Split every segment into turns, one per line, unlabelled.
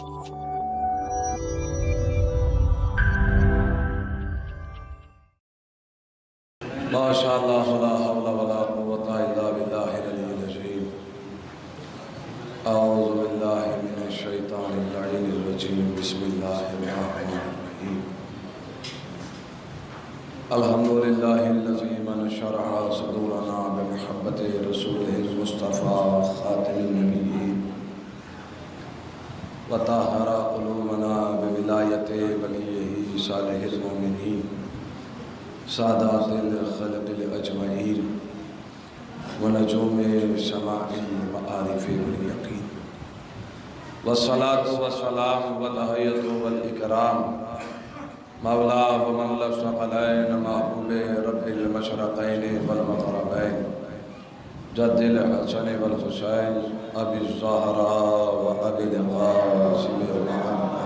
ما شاء اللہ لا حول ولا قوة الا باللہ العلی العظیم اعوذ باللہ من الشیطان اللعین الرجیم بسم اللہ الرحمن الرحیم الحمدللہ الذی من شرح صدورنا بمحبت رسولہ المصطفیٰ خاتم النبیین وطہر قلوبنا بولایت ولیہ صالح المؤمنین سادات الخلق الاجمعین ونجوم سماع المعارف والیقین والصلاة والسلام والتحیۃ والاکرام مولا ومن الثقلین محبوب رب المشرقین والمغربین جد الحسن والحسین ابی الزہراء و ابی القاسم محمد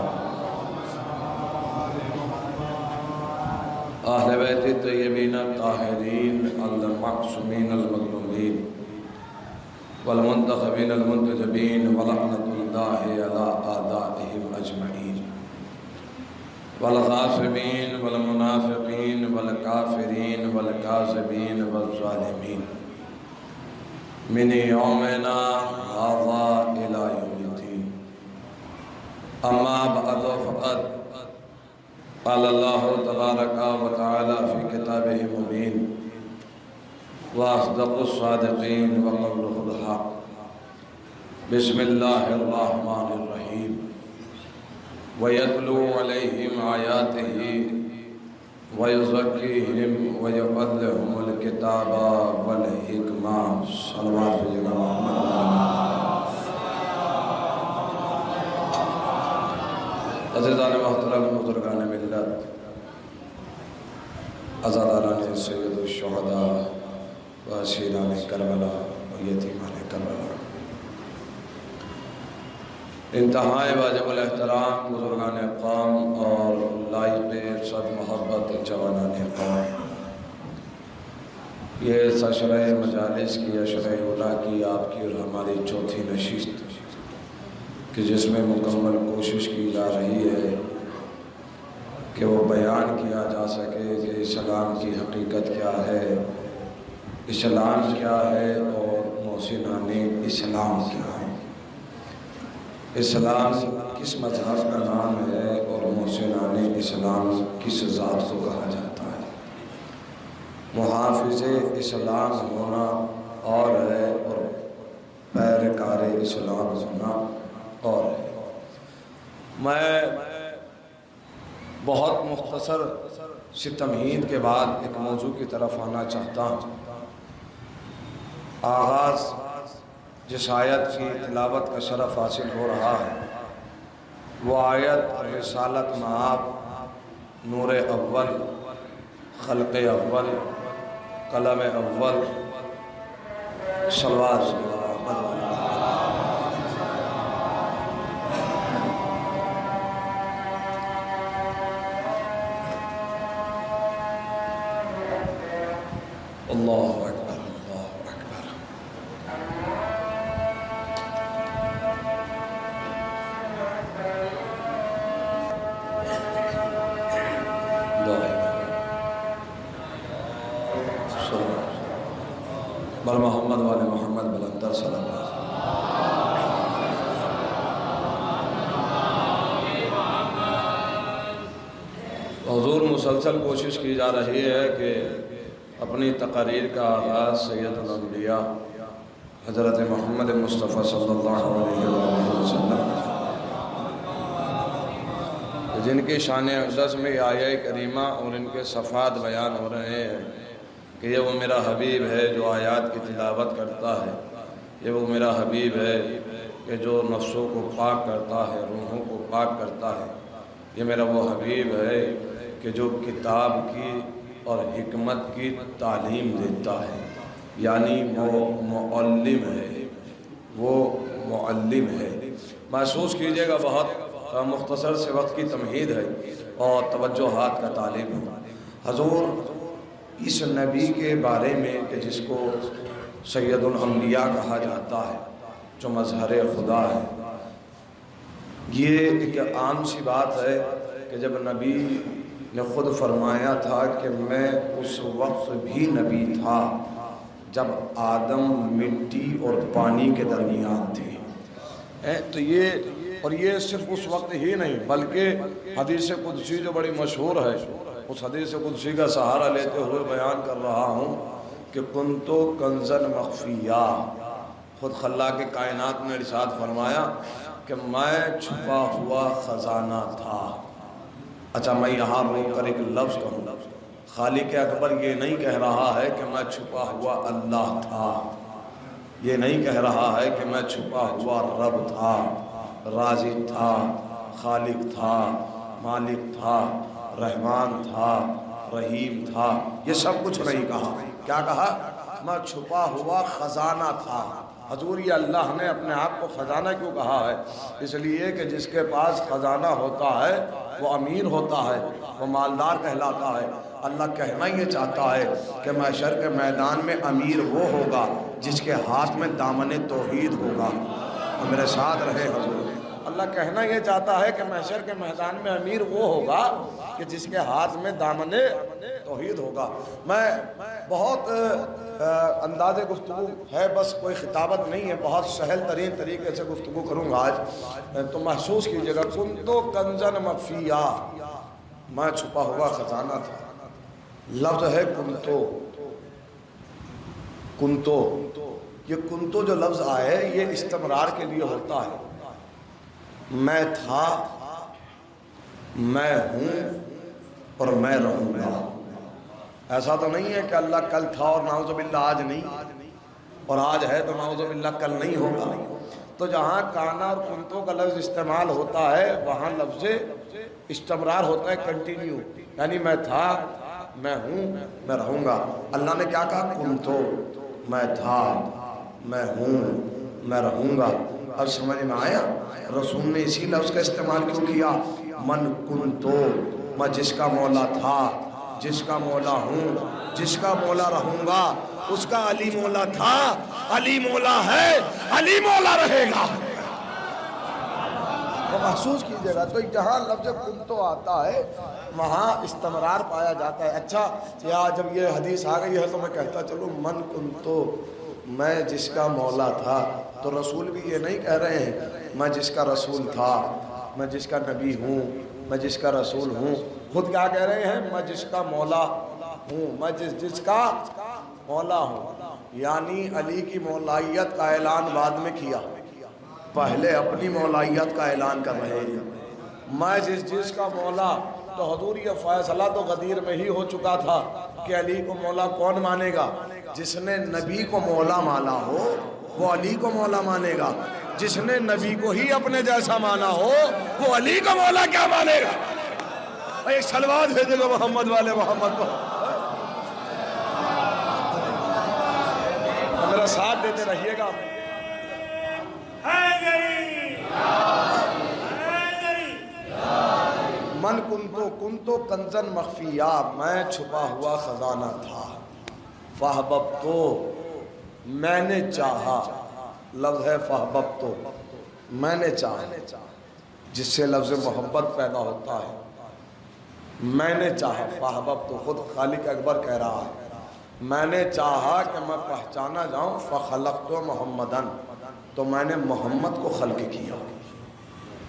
اہل بیت الطیبین الطاہرین المعصومین المظلومین والمنتخبین المنتجبین ولعنۃ اللہ علی اعدائہم اجمعین والغاصبین والمنافقین والکافرین والکاذبین والظالمین من یومنا ھذا الی یوم الدین اما بعد فقد قال اللہ تبارک و تعالی فی کتابہ مبین واصدق الصادقین وقولہ الحق بسم اللہ الرحمن الرحیم وَيَتْلُو عَلَيْهِمْ آیَاتِهِ وَيُزَكِّيهِمْ وَيُعَلِّمُهُمُ الْكِتَابَ وَالْحِکْمَةَ صلوات جناب محمد عزیزان محترم بزرگان ملت عزاداران سید الشہداء و اسیران کربلا و یتیمان کربلا انتہائی واجب الاحترام بزرگان قوم اور لائق صد محبت جوانان قوم، یہ عشرہ مجالس کی عشرہ اولیٰ کی آپ کی اور ہماری چوتھی نشست کہ جس میں مکمل کوشش کی جا رہی ہے کہ وہ بیان کیا جا سکے کہ اسلام کی حقیقت کیا ہے، اسلام کیا ہے اور محسنان اسلام کیا ہے، اسلام کس مذہب کا نام ہے اور محسنان اسلام کس ذات کو کہا جاتا ہے، محافظ اسلام ہونا اور ہے اور پیرکار اسلام ہونا اور ہے۔ میں بہت مختصر سی تمہید کے بعد ایک موضوع کی طرف آنا چاہتا ہوں۔ آغاز جس آیت کی تلاوت کا شرف حاصل ہو رہا ہے وہ آیت رسالت مآب، نور اول، خلق اول، قلم اول، صلوات محمد اللہ اکبر اللہ اکبر۔ بل محمد والے محمد بلندر صلی اللہ علیہ وسلم۔ حضور مسلسل کوشش کی جا رہی ہے کہ اپنی تقاریر کا آغاز سید الانبیاء حضرت محمد مصطفیٰ صلی اللہ علیہ وسلم جن کی شان اقدس میں آیہ کریمہ اور ان کے صفات بیان ہو رہے ہیں کہ یہ وہ میرا حبیب ہے جو آیات کی تلاوت کرتا ہے، یہ وہ میرا حبیب ہے کہ جو نفسوں کو پاک کرتا ہے، روحوں کو پاک کرتا ہے، یہ میرا وہ حبیب ہے کہ جو کتاب کی اور حکمت کی تعلیم دیتا ہے، یعنی وہ معلم ہے، وہ معلم ہے۔ محسوس کیجئے گا بہت مختصر سے وقت کی تمہید ہے اور توجہات کا طالب ہوں۔ حضور اس نبی کے بارے میں کہ جس کو سید الانبیاء کہا جاتا ہے، جو مظہر خدا ہے، یہ ایک عام سی بات ہے کہ جب نبی نے خود فرمایا تھا کہ میں اس وقت بھی نبی تھا جب آدم مٹی اور پانی کے درمیان تھے، تو یہ صرف اس وقت ہی نہیں بلکہ حدیث قدسی جو بڑی مشہور ہے، اس حدیث قدسی کا سہارا لیتے ہوئے بیان کر رہا ہوں کہ کنتو کنزن مخفیہ، خود خلاق کائنات نے ارشاد فرمایا کہ میں چھپا ہوا خزانہ تھا۔ اچھا، میں یہاں روک کر ایک لفظ کہوں، خالق اکبر یہ نہیں کہہ رہا ہے کہ میں چھپا ہوا اللہ تھا، یہ نہیں کہہ رہا ہے کہ میں چھپا ہوا رب تھا، رازق تھا، خالق تھا، مالک تھا، رحمان تھا، رحیم تھا، یہ سب کچھ نہیں کہا۔ کیا کہا؟ میں چھپا ہوا خزانہ تھا۔ حضور یہ اللہ نے اپنے آپ کو خزانہ کیوں کہا ہے؟ اس لیے کہ جس کے پاس خزانہ ہوتا ہے وہ امیر ہوتا ہے، وہ مالدار کہلاتا ہے۔ اللہ کہنا یہ چاہتا ہے کہ محشر کے میدان میں امیر وہ ہوگا جس کے ہاتھ میں دامن توحید ہوگا۔ اور میرے ساتھ رہے حضور، اللہ کہنا یہ چاہتا ہے کہ محشر کے میدان میں امیر وہ ہوگا کہ جس کے ہاتھ میں دامن توحید ہوگا۔ میں بہت انداز گفتگو ہے، بس کوئی خطابت نہیں ہے، بہت سہل ترین طریقے سے گفتگو کروں گا آج، تو محسوس کیجئے گا۔ کنتو کنزن مخفیہ، میں چھپا ہوا خزانہ تھا۔ لفظ ہے کنتو، کنتو، یہ کنتو جو لفظ آئے یہ استمرار کے لیے ہوتا ہے۔ میں تھا، میں ہوں اور میں رہوں گا۔ ایسا تو نہیں ہے کہ اللہ کل تھا اور نعوذ باللہ آج نہیں، اور آج ہے تو نعوذ باللہ کل نہیں ہوگا۔ تو جہاں کانا اور کنتو کا لفظ استعمال ہوتا ہے وہاں لفظ استمرار ہوتا ہے، کنٹینیو، یعنی میں تھا، میں ہوں، میں رہوں گا۔ اللہ نے کیا کہا؟ کنتو، میں تھا، میں ہوں، میں رہوں گا۔ اب سمجھ میں آیا؟ رسول نے اسی لفظ کا استعمال کیوں کیا؟ من کنتو، میں جس کا مولا تھا، جس کا مولا ہوں، جس کا مولا رہوں گا، اس کا علی مولا تھا، علی مولا ہے، علی مولا رہے گا۔ تو محسوس کیجئے گا، تو جہاں لفظ کنتو آتا ہے وہاں استمرار پایا جاتا ہے۔ اچھا، یا جب یہ حدیث آ گئی ہے تو میں کہتا چلوں من کنتو، میں جس کا مولا تھا، تو رسول بھی یہ نہیں کہہ رہے ہیں میں جس کا رسول تھا، میں جس کا نبی ہوں، میں جس کا رسول ہوں، خود کیا کہہ رہے ہیں؟ میں جس کا مولا ہوں، میں جس کا مولا ہوں۔ یعنی علی کی مولائیت کا اعلان بعد میں کیا، پہلے اپنی مولائیت کا اعلان کر رہے ہیں۔ میں جس کا مولا، تو حضور یہ فیصلہ تو غدیر میں ہی ہو چکا تھا کہ علی کو مولا کون مانے گا؟ جس نے نبی کو مولا مانا ہو وہ علی کو مولا مانے گا، جس نے نبی کو ہی اپنے جیسا مانا ہو وہ علی کو مولا کیا مانے گا؟ ایک صلوات بھیجے گا محمد والے محمد کو۔ میرا ساتھ دیتے رہیے گا۔ من کنتو، کنتو کنزن مخفیہ، میں چھپا ہوا خزانہ تھا۔ فاحببتو، میں نے چاہا، لفظ ہے فاحببتو، میں نے چاہا، جس سے لفظ محبت پیدا ہوتا ہے۔ میں نے چاہا، فاحببتو، خود خالق اکبر کہہ رہا ہے، میں نے چاہا کہ میں پہچانا جاؤں، فخلقت محمدن، تو میں نے محمد کو خلق کیا۔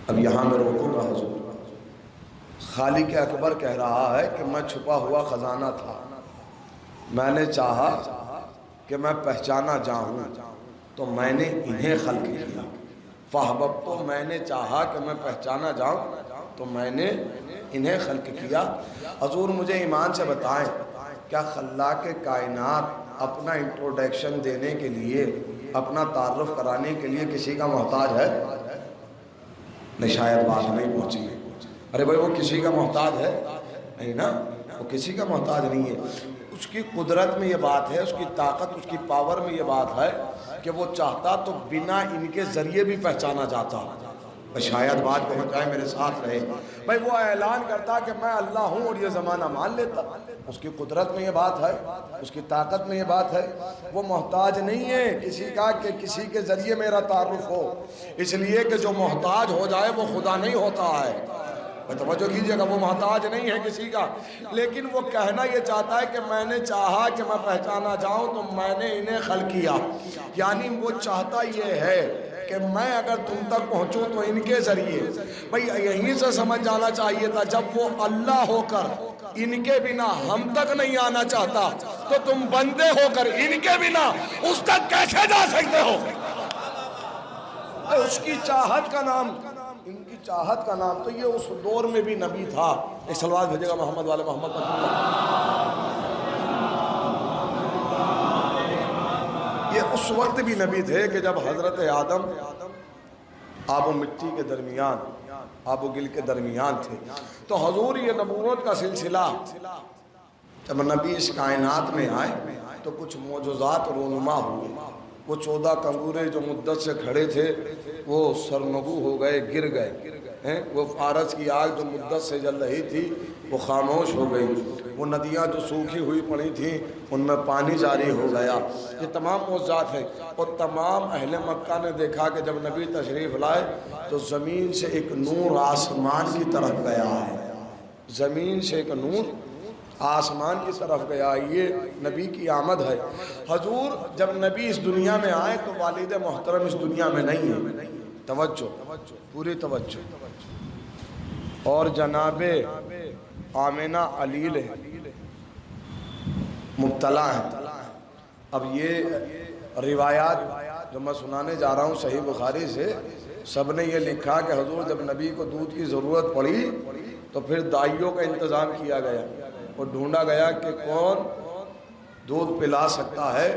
اب یہاں میں روکوں گا حضور، خالق اکبر کہہ رہا ہے کہ میں چھپا ہوا خزانہ تھا، میں نے چاہا کہ میں پہچانا جاؤں تو میں نے انہیں خلق کیا۔ فاحببتو، میں نے چاہا کہ میں پہچانا جاؤں تو میں نے انہیں خلق کیا۔ حضور مجھے ایمان سے بتائیں، کیا خلاق کائنات اپنا انٹروڈکشن دینے کے لیے، اپنا تعارف کرانے کے لیے کسی کا محتاج ہے؟ نہیں، شاید بات نہیں پہنچی۔ ارے بھائی، وہ کسی کا محتاج ہے نہیں نا، وہ کسی کا محتاج نہیں ہے۔ اس کی قدرت میں یہ بات ہے، اس کی طاقت، اس کی پاور میں یہ بات ہے کہ وہ چاہتا تو بنا ان کے ذریعے بھی پہچانا جاتا۔ شاید بات پہنچ جائے، میرے ساتھ رہے بھائی۔ وہ اعلان کرتا کہ میں اللہ ہوں اور یہ زمانہ مان لیتا۔ اس کی قدرت میں یہ بات ہے، اس کی طاقت میں یہ بات ہے۔ وہ محتاج نہیں ہے کسی کا کہ کسی کے ذریعے میرا تعارف ہو، اس لیے کہ جو محتاج ہو جائے وہ خدا نہیں ہوتا ہے۔ توجہ کیجئے گا، وہ محتاج نہیں ہے کسی کا، لیکن وہ کہنا یہ چاہتا ہے کہ میں نے چاہا کہ میں پہچانا جاؤں تو میں نے انہیں خلق کیا۔ یعنی وہ چاہتا یہ ہے کہ میں اگر تم تک پہنچوں تو ان کے ذریعے۔ بھئی یہیں سے سمجھ جانا چاہیے تھا، جب وہ اللہ ہو کر ان کے بنا ہم تک نہیں آنا چاہتا تو تم بندے ہو کر ان کے بنا اس تک کیسے جا سکتے ہو؟ اس کی چاہت کا نام، ان کی چاہت کا نام، تو یہ اس دور میں بھی نبی تھا۔ ایک صلوات بھیجے گا محمد والے محمد پر۔ یہ اس وقت بھی نبی تھے کہ جب حضرت آدم آب و مٹی کے درمیان، آب و گل کے درمیان تھے۔ تو حضور یہ نبوت کا سلسلہ جب نبی اس کائنات میں آئے تو کچھ معجزات رونما ہوئے۔ وہ 14 کنگورے جو مدت سے کھڑے تھے وہ سرنگو ہو گئے، گر گئے۔ وہ فارس کی آگ جو مدت سے جل رہی تھی وہ خاموش ہو گئی۔ وہ ندیاں جو سوکھی ہوئی پڑی تھیں ان میں پانی جاری ہو گیا۔ یہ تمام معجزات ہیں، اور تمام اہل مکہ نے دیکھا کہ جب نبی تشریف لائے تو زمین سے ایک نور آسمان کی طرف گیا ہے، زمین سے ایک نور آسمان کی طرف گیا۔ یہ نبی کی آمد ہے۔ حضور جب نبی اس دنیا میں آئے تو والد محترم اس دنیا میں نہیں ہے۔ توجہ، پوری توجہ۔ اور جناب آمنہ علیل مبتلا ہے۔ اب یہ روایات جو میں سنانے جا رہا ہوں صحیح بخاری سے، سب نے یہ لکھا کہ حضور جب نبی کو دودھ کی ضرورت پڑی تو پھر دائیوں کا انتظام کیا گیا اور ڈھونڈا گیا کہ کون دودھ پلا سکتا ہے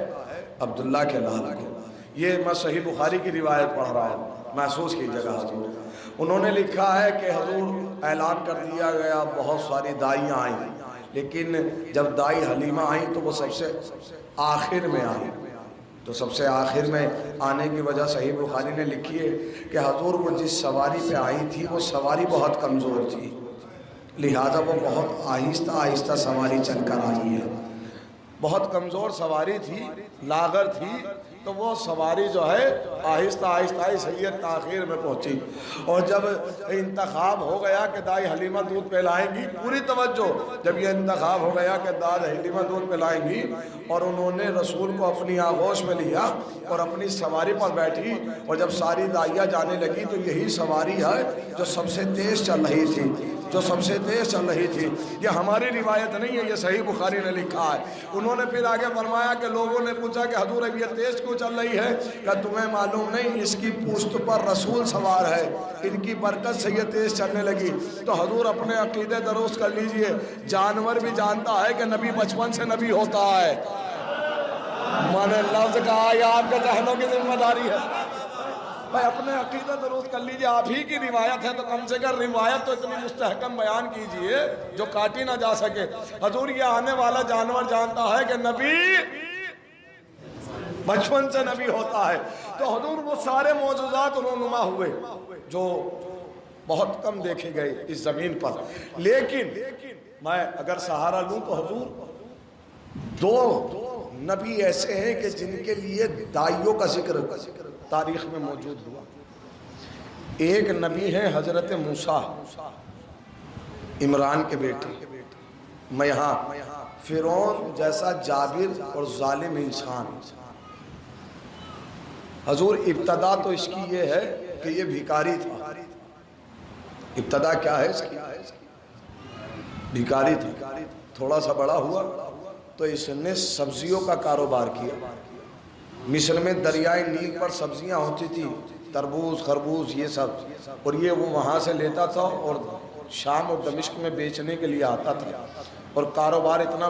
عبداللہ کے لال کو۔ یہ میں صحیح بخاری کی روایت پڑھ رہا ہوں، محسوس کیجیے گا حضور۔ انہوں نے لکھا ہے کہ حضور اعلان کر دیا گیا، بہت ساری دائیاں آئیں، لیکن جب دائی حلیمہ آئیں تو وہ سب سے آخر میں آئیں۔ تو سب سے آخر میں آنے کی وجہ صحیح بخاری نے لکھی ہے کہ حضور وہ جس سواری پہ آئی تھی وہ سواری بہت کمزور تھی، لہذا وہ بہت آہستہ آہستہ سواری چل کر آئی ہے۔ بہت کمزور سواری تھی، لاغر تھی، تو وہ سواری جو ہے آہستہ آہستہ سید تاخیر میں پہنچی۔ اور جب انتخاب ہو گیا کہ دائی حلیمہ دودھ پلائیں گی، پوری توجہ، جب یہ انتخاب ہو گیا کہ دائی حلیمہ دودھ پلائیں گی اور انہوں نے رسول کو اپنی آغوش میں لیا اور اپنی سواری پر بیٹھی، اور جب ساری دائیاں جانے لگی تو یہی سواری ہے جو سب سے تیز چل رہی تھی، جو سب سے تیز چل رہی تھی۔ یہ ہماری روایت نہیں ہے، یہ صحیح بخاری نے لکھا ہے۔ انہوں نے پھر آگے فرمایا کہ لوگوں نے پوچھا کہ حضور اب یہ تیز کیوں چل رہی ہے؟ کہ تمہیں معلوم نہیں اس کی پشت پر رسول سوار ہے، ان کی برکت سے یہ تیز چلنے لگی۔ تو حضور اپنے عقیدے درست کر لیجئے، جانور بھی جانتا ہے کہ نبی بچپن سے نبی ہوتا ہے۔ میں نے لفظ کہا یہ آپ کے ذہنوں کی ذمہ داری ہے۔ بھائی اپنے عقیدہ درست کر لیجئے، آپ ہی کی روایت ہے تو کم سے کم روایت تو اتنی مستحکم بیان کیجئے جو کاٹی نہ جا سکے۔ حضور یہ آنے والا جانور جانتا ہے کہ نبی بچپن سے نبی ہوتا ہے۔ تو حضور وہ سارے معجزات رونما ہوئے جو بہت کم دیکھے گئے اس زمین پر، لیکن میں اگر سہارا لوں تو حضور دو نبی ایسے ہیں کہ جن کے لیے دائیوں کا ذکر تاریخ میں موجود ہوا۔ ایک نبی ہے حضرت موسیٰ، عمران کے بیٹے۔ میں یہاں فرعون جیسا جابر اور ظالم انسان، حضور ابتدا تو اس کی یہ ہے کہ یہ بھیکاری تھا۔ ابتدا کیا ہے اس کی؟ بھیکاری تھا۔ تھوڑا سا بڑا ہوا تو اس نے سبزیوں کا کاروبار کیا۔ مصر میں دریائے نیل پر سبزیاں ہوتی تھی، تربوز، خربوز، یہ سب، اور یہ وہ وہاں سے لیتا تھا اور شام اور دمشق میں بیچنے کے لیے آتا تھا، اور کاروبار اتنا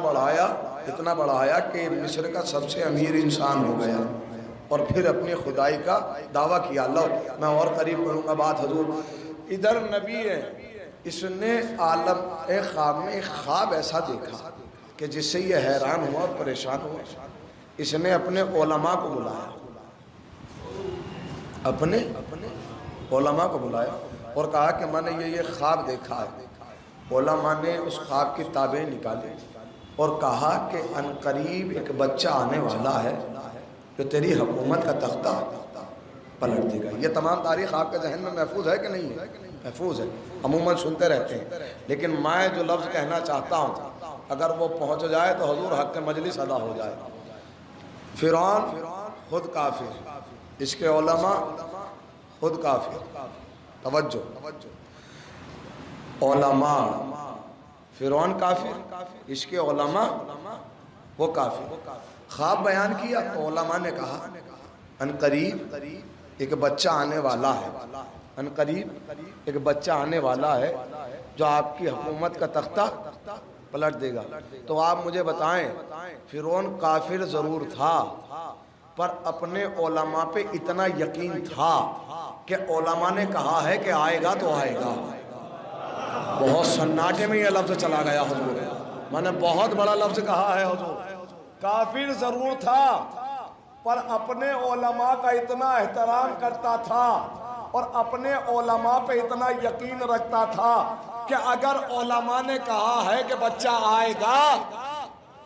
بڑھایا کہ مصر کا سب سے امیر انسان ہو گیا، اور پھر اپنی خدائی کا دعویٰ کیا۔ اللہ میں اور قریب کروں گا بات حضور۔ ادھر نبی ہے، اس نے عالم خواب میں ایک خواب ایسا دیکھا کہ جس سے یہ حیران ہوا اور پریشان ہوا۔ اس نے اپنے علماء کو بلایا، اپنے علماء کو بلایا اور کہا کہ میں نے یہ خواب دیکھا ہے۔ علماء نے اس خواب کی تعبیر نکالی اور کہا کہ عنقریب ایک بچہ آنے والا ہے جو تیری حکومت کا تختہ پلٹ دے گا۔ یہ تمام تاریخ آپ کے ذہن میں محفوظ ہے کہ نہیں ہے؟ محفوظ ہے، عموماً سنتے رہتے ہیں، لیکن میں جو لفظ کہنا چاہتا ہوں اگر وہ پہنچ جائے تو حضور حق مجلس ادا ہو جائے۔ فرعون خود کافر، اس کے علماء خود کافر۔ توجہ، علماء فرعون کافر، اس کے علماء وہ کافر۔ خواب بیان کیا تو علماء نے کہا عنقریب ایک بچہ آنے والا ہے، عنقریب ایک بچہ آنے والا ہے جو آپ کی حکومت کا تختہ پلٹ دے گا۔ تو آپ مجھے بتائیں، فرعون کافر ضرور تھا پر اپنے علماء پہ اتنا یقین تھا کہ علماء نے کہا ہے کہ آئے گا تو آئے گا۔ بہت سناٹے میں یہ لفظ چلا گیا حضور، میں نے بہت بڑا لفظ کہا ہے حضور۔ کافر ضرور تھا پر اپنے علماء کا اتنا احترام کرتا تھا اور اپنے علماء پہ اتنا یقین رکھتا تھا کہ اگر علماء نے کہا ہے کہ بچہ آئے گا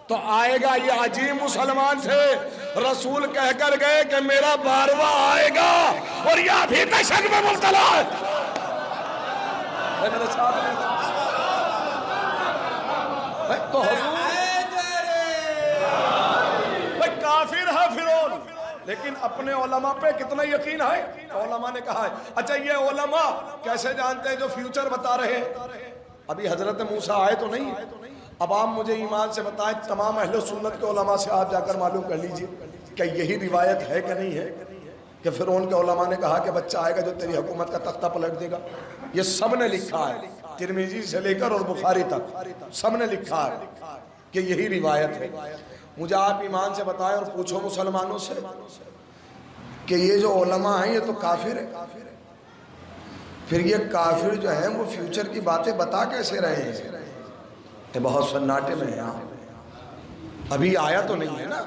تو آئے گا۔ یہ عجیب مسلمان تھے، رسول کہہ کر گئے کہ میرا 12واں آئے گا اور یہ ابھی تک شک میں مبتلا ہے۔ میرے ساتھ تو حضور کافر ہے فرعون، لیکن اپنے علماء پہ کتنا یقین ہے؟ علماء نے کہا ہے۔ اچھا یہ علماء کیسے جانتے ہیں جو فیوچر بتا رہے ہیں؟ ابھی حضرت موسیٰ آئے تو نہیں، اب آپ مجھے ایمان سے بتائیں، تمام اہل سنت کے علماء سے آپ جا کر معلوم کر لیجئے کہ یہی روایت ہے کہ نہیں ہے کہ فرعون کے علماء نے کہا کہ بچہ آئے گا جو تیری حکومت کا تختہ پلٹ دے گا۔ یہ سب نے لکھا ہے، ترمذی سے لے کر اور بخاری تک سب نے لکھا ہے کہ یہی روایت ہے۔ مجھے آپ ایمان سے بتائیں اور پوچھو مسلمانوں سے کہ یہ جو علماء ہیں یہ تو کافر ہیں، پھر یہ کافر جو ہیں وہ فیوچر کی باتیں بتا کیسے رہے ہیں؟ یہ بہت سناٹے میں ہیں، ابھی آیا تو نہیں ہے نا،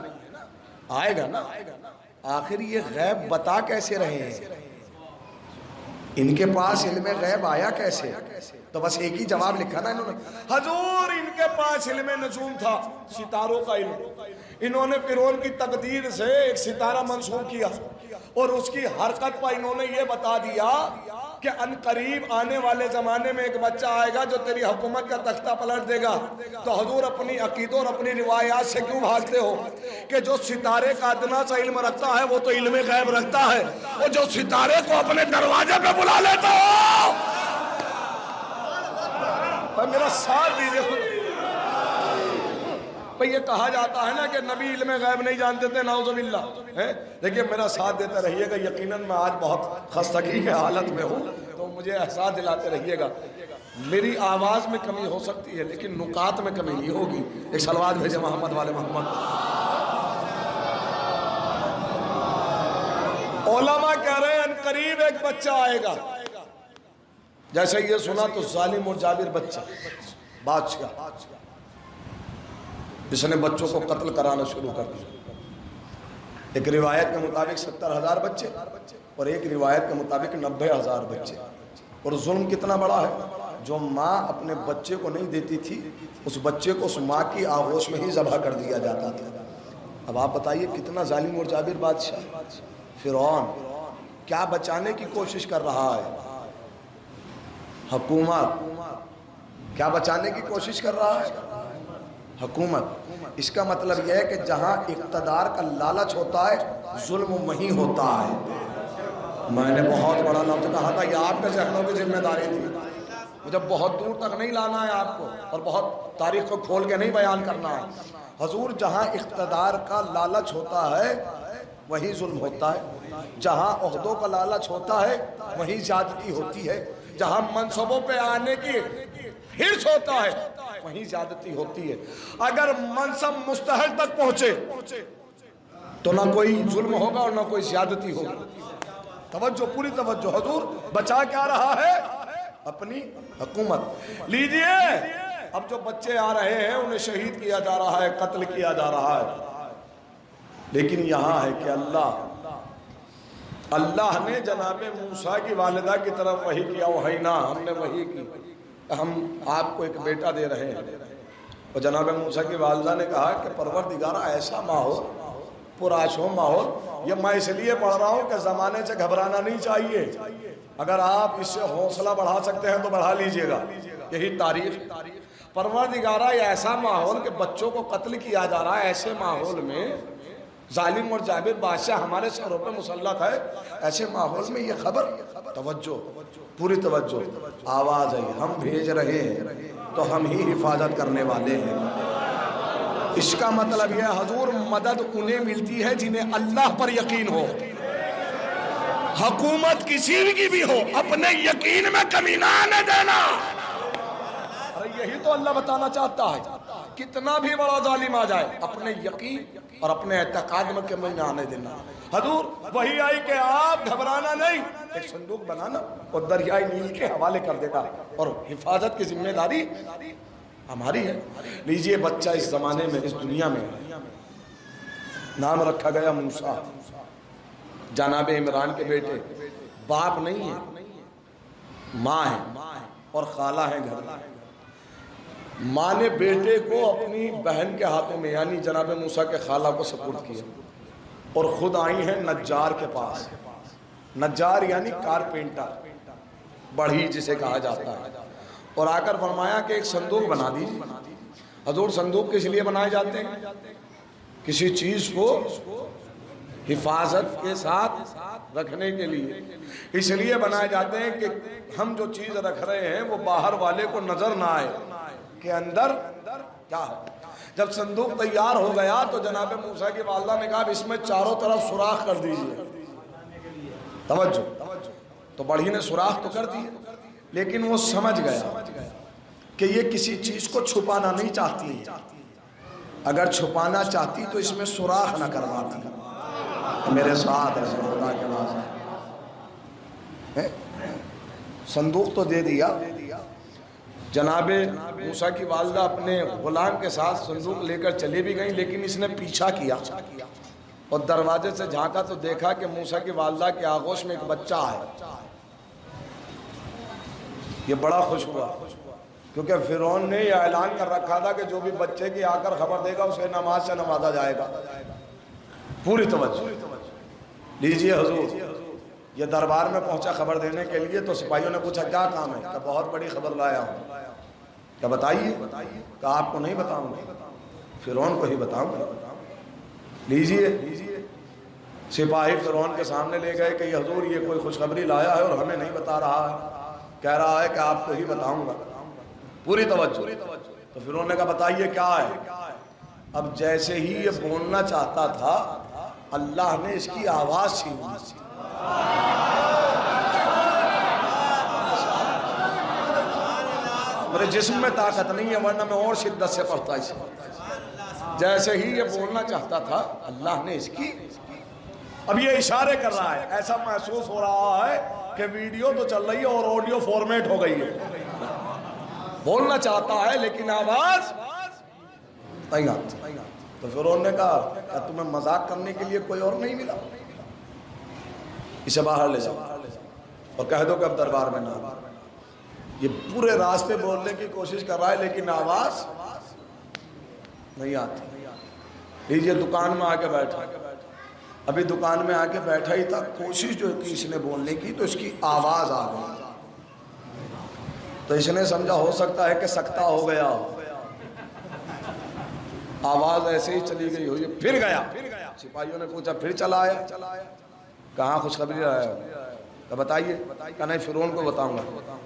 آئے گا نا۔ آخر یہ غیب بتا کیسے رہے ہیں؟ ان کے پاس علم غیب آیا کیسے؟ تو بس ایک ہی جواب لکھا نا انہوں نے، حضور ان کے پاس علم نجوم تھا، ستاروں کا علم۔ انہوں نے فرعون کی تقدیر سے ایک ستارہ منسوخ کیا اور اس کی حرکت پر انہوں نے یہ بتا دیا کہ عنقریب آنے والے زمانے میں ایک بچہ آئے گا جو تیری حکومت کا تختہ پلٹ دے گا۔ تو حضور اپنی عقیدوں اور اپنی روایات سے کیوں بھاگتے ہو کہ جو ستارے کا ادنا سا علم رکھتا ہے وہ تو علم غیب رکھتا ہے، اور جو ستارے کو اپنے دروازے پہ بلا لیتا ہو۔ میرا ساتھ دیجیے بھئی، یہ کہا جاتا ہے نا کہ نبی علم غیب نہیں جانتے تھے، نعوذ باللہ۔ دیکھیے میرا ساتھ دیتے رہیے گا، یقیناً میں آج بہت خستگی کے حالت میں ہوں تو مجھے احساس دلاتے رہیے گا۔ میری آواز میں کمی ہو سکتی ہے لیکن نکات میں کمی نہیں ہوگی۔ ایک صلوات بھیجے محمد والے محمد۔ علماء کہہ رہے ہیں عنقریب ایک بچہ آئے گا۔ جیسے یہ سنا تو ظالم اور جابر بچہ، بادشاہ، جس نے بچوں کو قتل کرانا شروع کر دیا۔ ایک روایت کے مطابق 70,000 بچے اور ایک روایت کے مطابق 90,000 بچے۔ اور ظلم کتنا بڑا ہے، جو ماں اپنے بچے کو نہیں دیتی تھی اس بچے کو اس ماں کی آغوش میں ہی ذبح کر دیا جاتا تھا۔ اب آپ بتائیے کتنا ظالم اور جابر بادشاہ۔ فرعون کیا بچانے کی کوشش کر رہا ہے؟ حکومت کیا بچانے کی کوشش کر رہا ہے؟ حکومت۔ اس کا مطلب یہ ہے کہ جہاں اقتدار کا لالچ ہوتا ہے ظلم وہیں ہوتا ہے۔ میں نے بہت بڑا لفظ کہا تھا، یہ آپ کے ذہنوں کی ذمہ داری تھی، مجھے بہت دور تک نہیں لانا ہے آپ کو اور بہت تاریخ کو کھول کے نہیں بیان کرنا ہے۔ حضور جہاں اقتدار کا لالچ ہوتا ہے وہیں ظلم ہوتا ہے، جہاں عہدوں کا لالچ ہوتا ہے وہیں زیادتی ہوتی ہے، جہاں منصبوں پہ آنے کی حرص ہوتا ہے وہیں زیادتی ہوتی ہے۔ اگر منصب مستحق تک پہنچے تو نہ کوئی ظلم ہوگا اور نہ کوئی زیادتی ہوگی۔ توجہ، پوری توجہ۔ حضور بچا کیا رہا ہے؟ اپنی حکومت۔ لیجئے اب جو بچے آ رہے ہیں انہیں شہید کیا جا رہا ہے، قتل کیا جا رہا ہے، لیکن یہاں ہے کہ اللہ نے جناب موسیٰ کی والدہ کی طرف وحی کیا، وحینا، ہم نے وحی کی، ہم آپ کو ایک بیٹا دے رہے ہیں۔ اور جناب موسیٰ کی والدہ نے کہا کہ پروردگارہ ایسا ماحول، پرآشو ماحول، یہ میں اس لیے پڑھ رہا ہوں کہ زمانے سے گھبرانا نہیں چاہیے، اگر آپ اس سے حوصلہ بڑھا سکتے ہیں تو بڑھا لیجئے گا، یہی تاریخ۔ پروردگارہ یہ ایسا ماحول کہ بچوں کو قتل کیا جا رہا ہے، ایسے ماحول میں ظالم اور جابر بادشاہ ہمارے سروں پہ مسلط ہے، ایسے ماحول میں یہ خبر، توجہ، پوری توجہ، آواز آئی، ہم بھیج رہے ہیں تو ہم ہی حفاظت کرنے والے ہیں۔ اس کا مطلب یہ حضور مدد انہیں ملتی ہے جنہیں اللہ پر یقین ہو، حکومت کسی کی بھی ہو، اپنے یقین میں کمی نہ آنے دینا۔ یہی تو اللہ بتانا چاہتا ہے، کتنا بھی بڑا ظالم آ جائے اپنے یقین اور اپنے اعتقاد میں کمی نہ آنے دینا۔ حضور وہی آئی کہ آپ گھبرانا نہیں، ایک صندوق بنانا اور دریائے نیل کے حوالے کر دینا، اور حفاظت کی ذمہ داری ہماری ہے۔ لیجئے بچہ اس زمانے میں، اس دنیا میں نام رکھا گیا موسیٰ، جناب عمران کے بیٹے، باپ نہیں ہے، ماں ہے اور خالہ ہے گھر میں۔ ماں نے بیٹے کو اپنی بہن کے ہاتھوں میں یعنی جناب موسیٰ کے خالہ کو سپرد کیا، اور خود آئی ہیں نجار کے پاس۔ نجار یعنی کارپینٹر، بڑھی جسے کہا جاتا ہے، اور آ کر فرمایا کہ ایک صندوق بنا دیجیے۔ حضور صندوق کس لیے بنائے جاتے ہیں؟ کسی چیز کو حفاظت کے ساتھ رکھنے کے لیے، اس لیے بنائے جاتے ہیں کہ ہم جو چیز رکھ رہے ہیں وہ باہر والے کو نظر نہ آئے کہ اندر کیا ہے۔ جب صندوق تیار ہو گیا تو جناب موسیٰ کی والدہ نے کہا اس میں چاروں طرف سوراخ کر دیجئے۔ توجہ، تو بڑھی نے سوراخ تو کر دی، لیکن وہ سمجھ گیا کہ یہ کسی چیز کو چھپانا نہیں چاہتی ہے، اگر چھپانا چاہتی تو اس میں سوراخ نہ کرواتی۔ میرے ساتھ رسول اللہ کے واسطے صندوق تو دے دیا۔ جناب موسیٰ کی والدہ اپنے غلام کے ساتھ صندوق لے کر چلے بھی گئیں، لیکن اس نے پیچھا کیا اور دروازے سے جھانکا تو دیکھا کہ موسیٰ کی والدہ کے آغوش میں ایک بچہ ہے۔ یہ بڑا خوش ہوا کیونکہ فرعون نے یہ اعلان کر رکھا تھا کہ جو بھی بچے کی آ کر خبر دے گا اسے نماز سے نوازا جائے گا۔ پوری توجہ لیجئے حضور، یہ دربار میں پہنچا خبر دینے کے لیے، تو سپاہیوں نے پوچھا کیا کام ہے؟ کہ بہت بڑی خبر لایا ہوں۔ کہ بتائیے؟ کہ آپ کو نہیں بتاؤں گا، فرعون کو ہی بتاؤں گا۔ لیجئے سپاہی فرعون کے سامنے لے گئے کہ یہ حضور یہ کوئی خوشخبری لایا ہے اور ہمیں نہیں بتا رہا ہے، کہہ رہا ہے کہ آپ کو ہی بتاؤں گا۔ پوری توجہ۔ تو فرعون نے کہا بتائیے کیا ہے؟ اب جیسے ہی یہ بولنا چاہتا تھا اللہ نے اس کی آواز چھین لی۔ میرے جسم میں طاقت نہیں ہے ورنہ میں اور شدت سے پڑھتا اسے۔ جیسے ہی یہ بولنا چاہتا تھا اللہ نے اس کی، اب یہ اشارے کر رہا ہے، ایسا محسوس ہو رہا ہے کہ ویڈیو تو چل رہی ہے اور آڈیو فارمیٹ ہو گئی ہے۔ بولنا چاہتا ہے لیکن آواز نہیں آتی۔ تو فرعون نے کہا کہ تمہیں مذاق کرنے کے لیے کوئی اور نہیں ملا؟ اسے باہر لے جاؤ اور کہہ دو کہ اب دربار میں نہ آنا۔ یہ پورے راستے بولنے کی کوشش کر رہا ہے لیکن آواز نہیں آتی۔ لیجئے دکان میں آ کے بیٹھا، ابھی دکان میں آ کے بیٹھا ہی تھا، کوشش جو کی اس نے بولنے کی تو اس کی آواز آ گئی، تو اس نے سمجھا ہو سکتا ہے کہ سکتہ ہو گیا ہو۔ آواز ایسے ہی چلی گئی ہوئی، پھر گیا۔ سپاہیوں نے پوچھا پھر چلا آیا؟ کہاں خوشخبری آیا؟ کہ بتائیے؟ کہ نہیں فرعون کو بتاؤں گا۔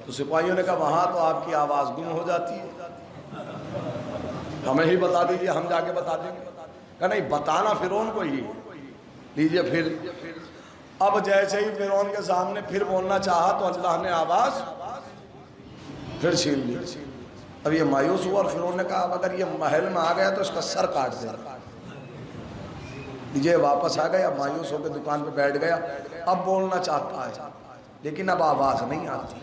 تو سپاہیوں نے کہا وہاں تو آپ کی آواز گم ہو جاتی ہے، ہمیں ہی بتا دیجئے، ہم جا کے بتا دیں گے۔ کہ نہیں بتانا فرعون کو ہی۔ لیجئے پھر اب جیسے ہی فرعون کے سامنے پھر بولنا چاہا تو اللہ نے آواز پھر چھین لی۔ اب یہ مایوس ہوا اور فرعون نے کہا اب اگر یہ محل میں آ گیا تو اس کا سر کاٹ دے۔ لیجئے واپس آ گیا، مایوس ہو کے دکان پہ بیٹھ گیا، اب بولنا چاہتا ہے لیکن اب آواز نہیں آتی۔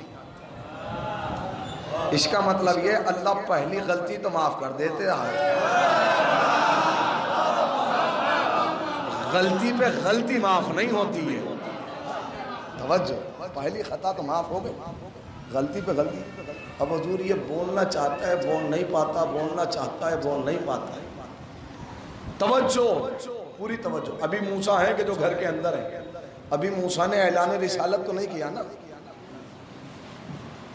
اس کا مطلب یہ اللہ پہلی غلطی تو معاف کر دیتے ہیں، غلطی پہ غلطی معاف نہیں ہوتی ہے۔
توجہ، پہلی خطا تو معاف ہو گئی، غلطی پہ غلطی. اب حضور یہ بولنا چاہتا ہے بول نہیں پاتا، بولنا چاہتا ہے بول نہیں پاتا ہے. توجہ، پوری توجہ. ابھی موسیٰ ہے کہ جو گھر کے اندر ہے. ابھی موسیٰ نے اعلان رسالت تو نہیں کیا نا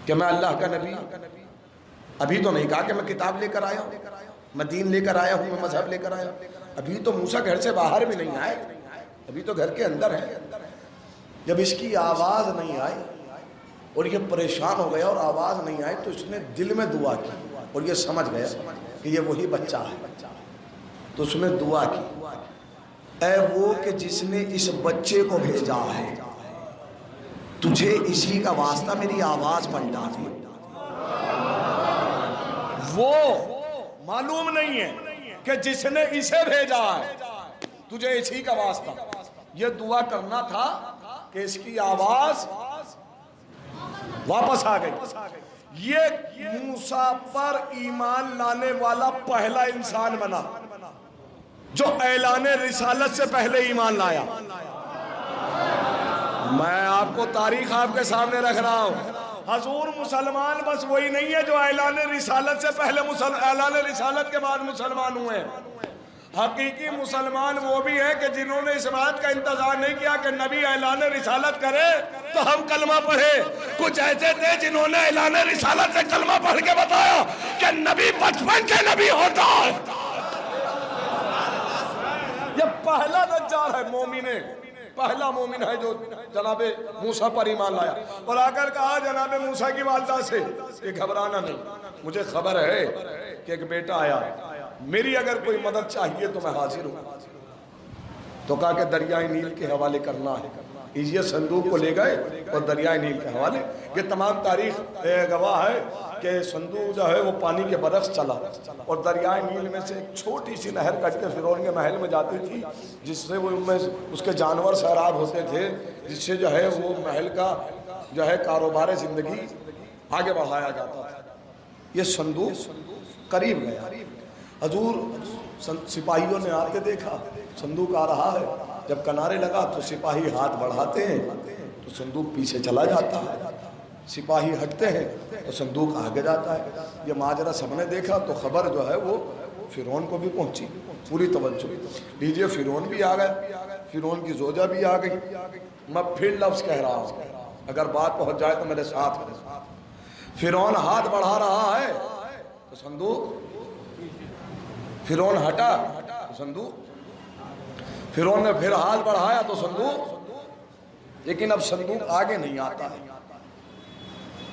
کہ میں اللہ کا نبی ہوں. ابھی تو نہیں کہا کہ میں کتاب لے کر آیا ہوں، میں دین لے کر آیا ہوں، میں مذہب لے کر آیا ہوں. ابھی تو موسیٰ گھر سے باہر بھی نہیں آئے، ابھی تو گھر کے اندر ہے. جب اس کی آواز نہیں آئی اور یہ پریشان ہو گیا اور آواز نہیں آئی تو اس نے دل میں دعا کی اور یہ سمجھ گیا کہ یہ وہی بچہ ہے. تو اس نے دعا کی، اے وہ کہ جس نے اس بچے کو بھیجا ہے، تجھے اسی کا واسطہ میری آواز پلٹا دی. وہ معلوم نہیں ہے کہ جس نے اسے بھیجا ہے، تجھے اسی کا واسطہ. یہ دعا کرنا تھا کہ اس کی آواز واپس آ گئی. یہ موسیٰ پر ایمان لانے والا پہلا انسان بنا جو اعلان رسالت سے پہلے ایمان لایا. میں آپ کو تاریخ آپ کے سامنے رکھ رہا ہوں. حضور مسلمان بس وہی نہیں ہے جو اعلان رسالت سے پہلے اعلان رسالت کے بعد مسلمان ہوئے. حقیقی مسلمان وہ بھی ہے کہ جنہوں نے اس بات کا انتظار نہیں کیا کہ نبی اعلان رسالت کرے تو ہم کلمہ پڑھے. کچھ ایسے تھے جنہوں نے اعلان رسالت سے کلمہ پڑھ کے بتایا کہ نبی بچپن سے نبی ہوتا ہے. یہ پہلا نجار ہے، مومن ہے، پہلا مومن ہے جو جناب موسیٰ پر ایمان لایا. اور آ کر کہا جناب موسیٰ کی والدہ سے کہ گھبرانا نہیں، مجھے خبر ہے کہ ایک بیٹا آیا، میری اگر کوئی مدد چاہیے تو میں حاضر ہوں. تو کہا کہ دریائے نیل کے حوالے کرنا ہے. یہ صندوق کو لے گئے اور دریائے نیل کے حوالے. یہ تمام تاریخ گواہ ہے کہ صندوق جو ہے وہ پانی کے برعکس چلا اور دریائے نیل میں سے ایک چھوٹی سی نہر کٹ کے فرعون کے محل میں جاتی تھی، جس سے وہ اس کے جانور سیراب ہوتے تھے، جس سے جو ہے وہ محل کا جو ہے کاروبار زندگی آگے بڑھایا جاتا تھا. یہ صندوق قریب گیا. حضور سپاہیوں نے آ کے دیکھا صندوق آ رہا ہے. جب کنارے لگا تو سپاہی ہاتھ بڑھاتے ہیں تو صندوق پیچھے چلا جاتا ہے، سپاہی ہٹتے ہیں تو صندوق آگے جاتا ہے. یہ ماجرا سب نے دیکھا تو خبر جو ہے وہ فرعون کو بھی پہنچی. پوری توجہ لیجئے. فرعون بھی آ گئے، فرعون کی زوجہ بھی آ گئی. میں پھر لفظ کہہ رہا ہوں، اگر بات پہنچ جائے تو میرے ساتھ. فرعون ہاتھ بڑھا رہا ہے تو صندوق، فرعون ہٹا تو صندوق، فرعون نے پھر ہاتھ بڑھایا تو صندوق. لیکن اب صندوق آگے نہیں آتا ہے.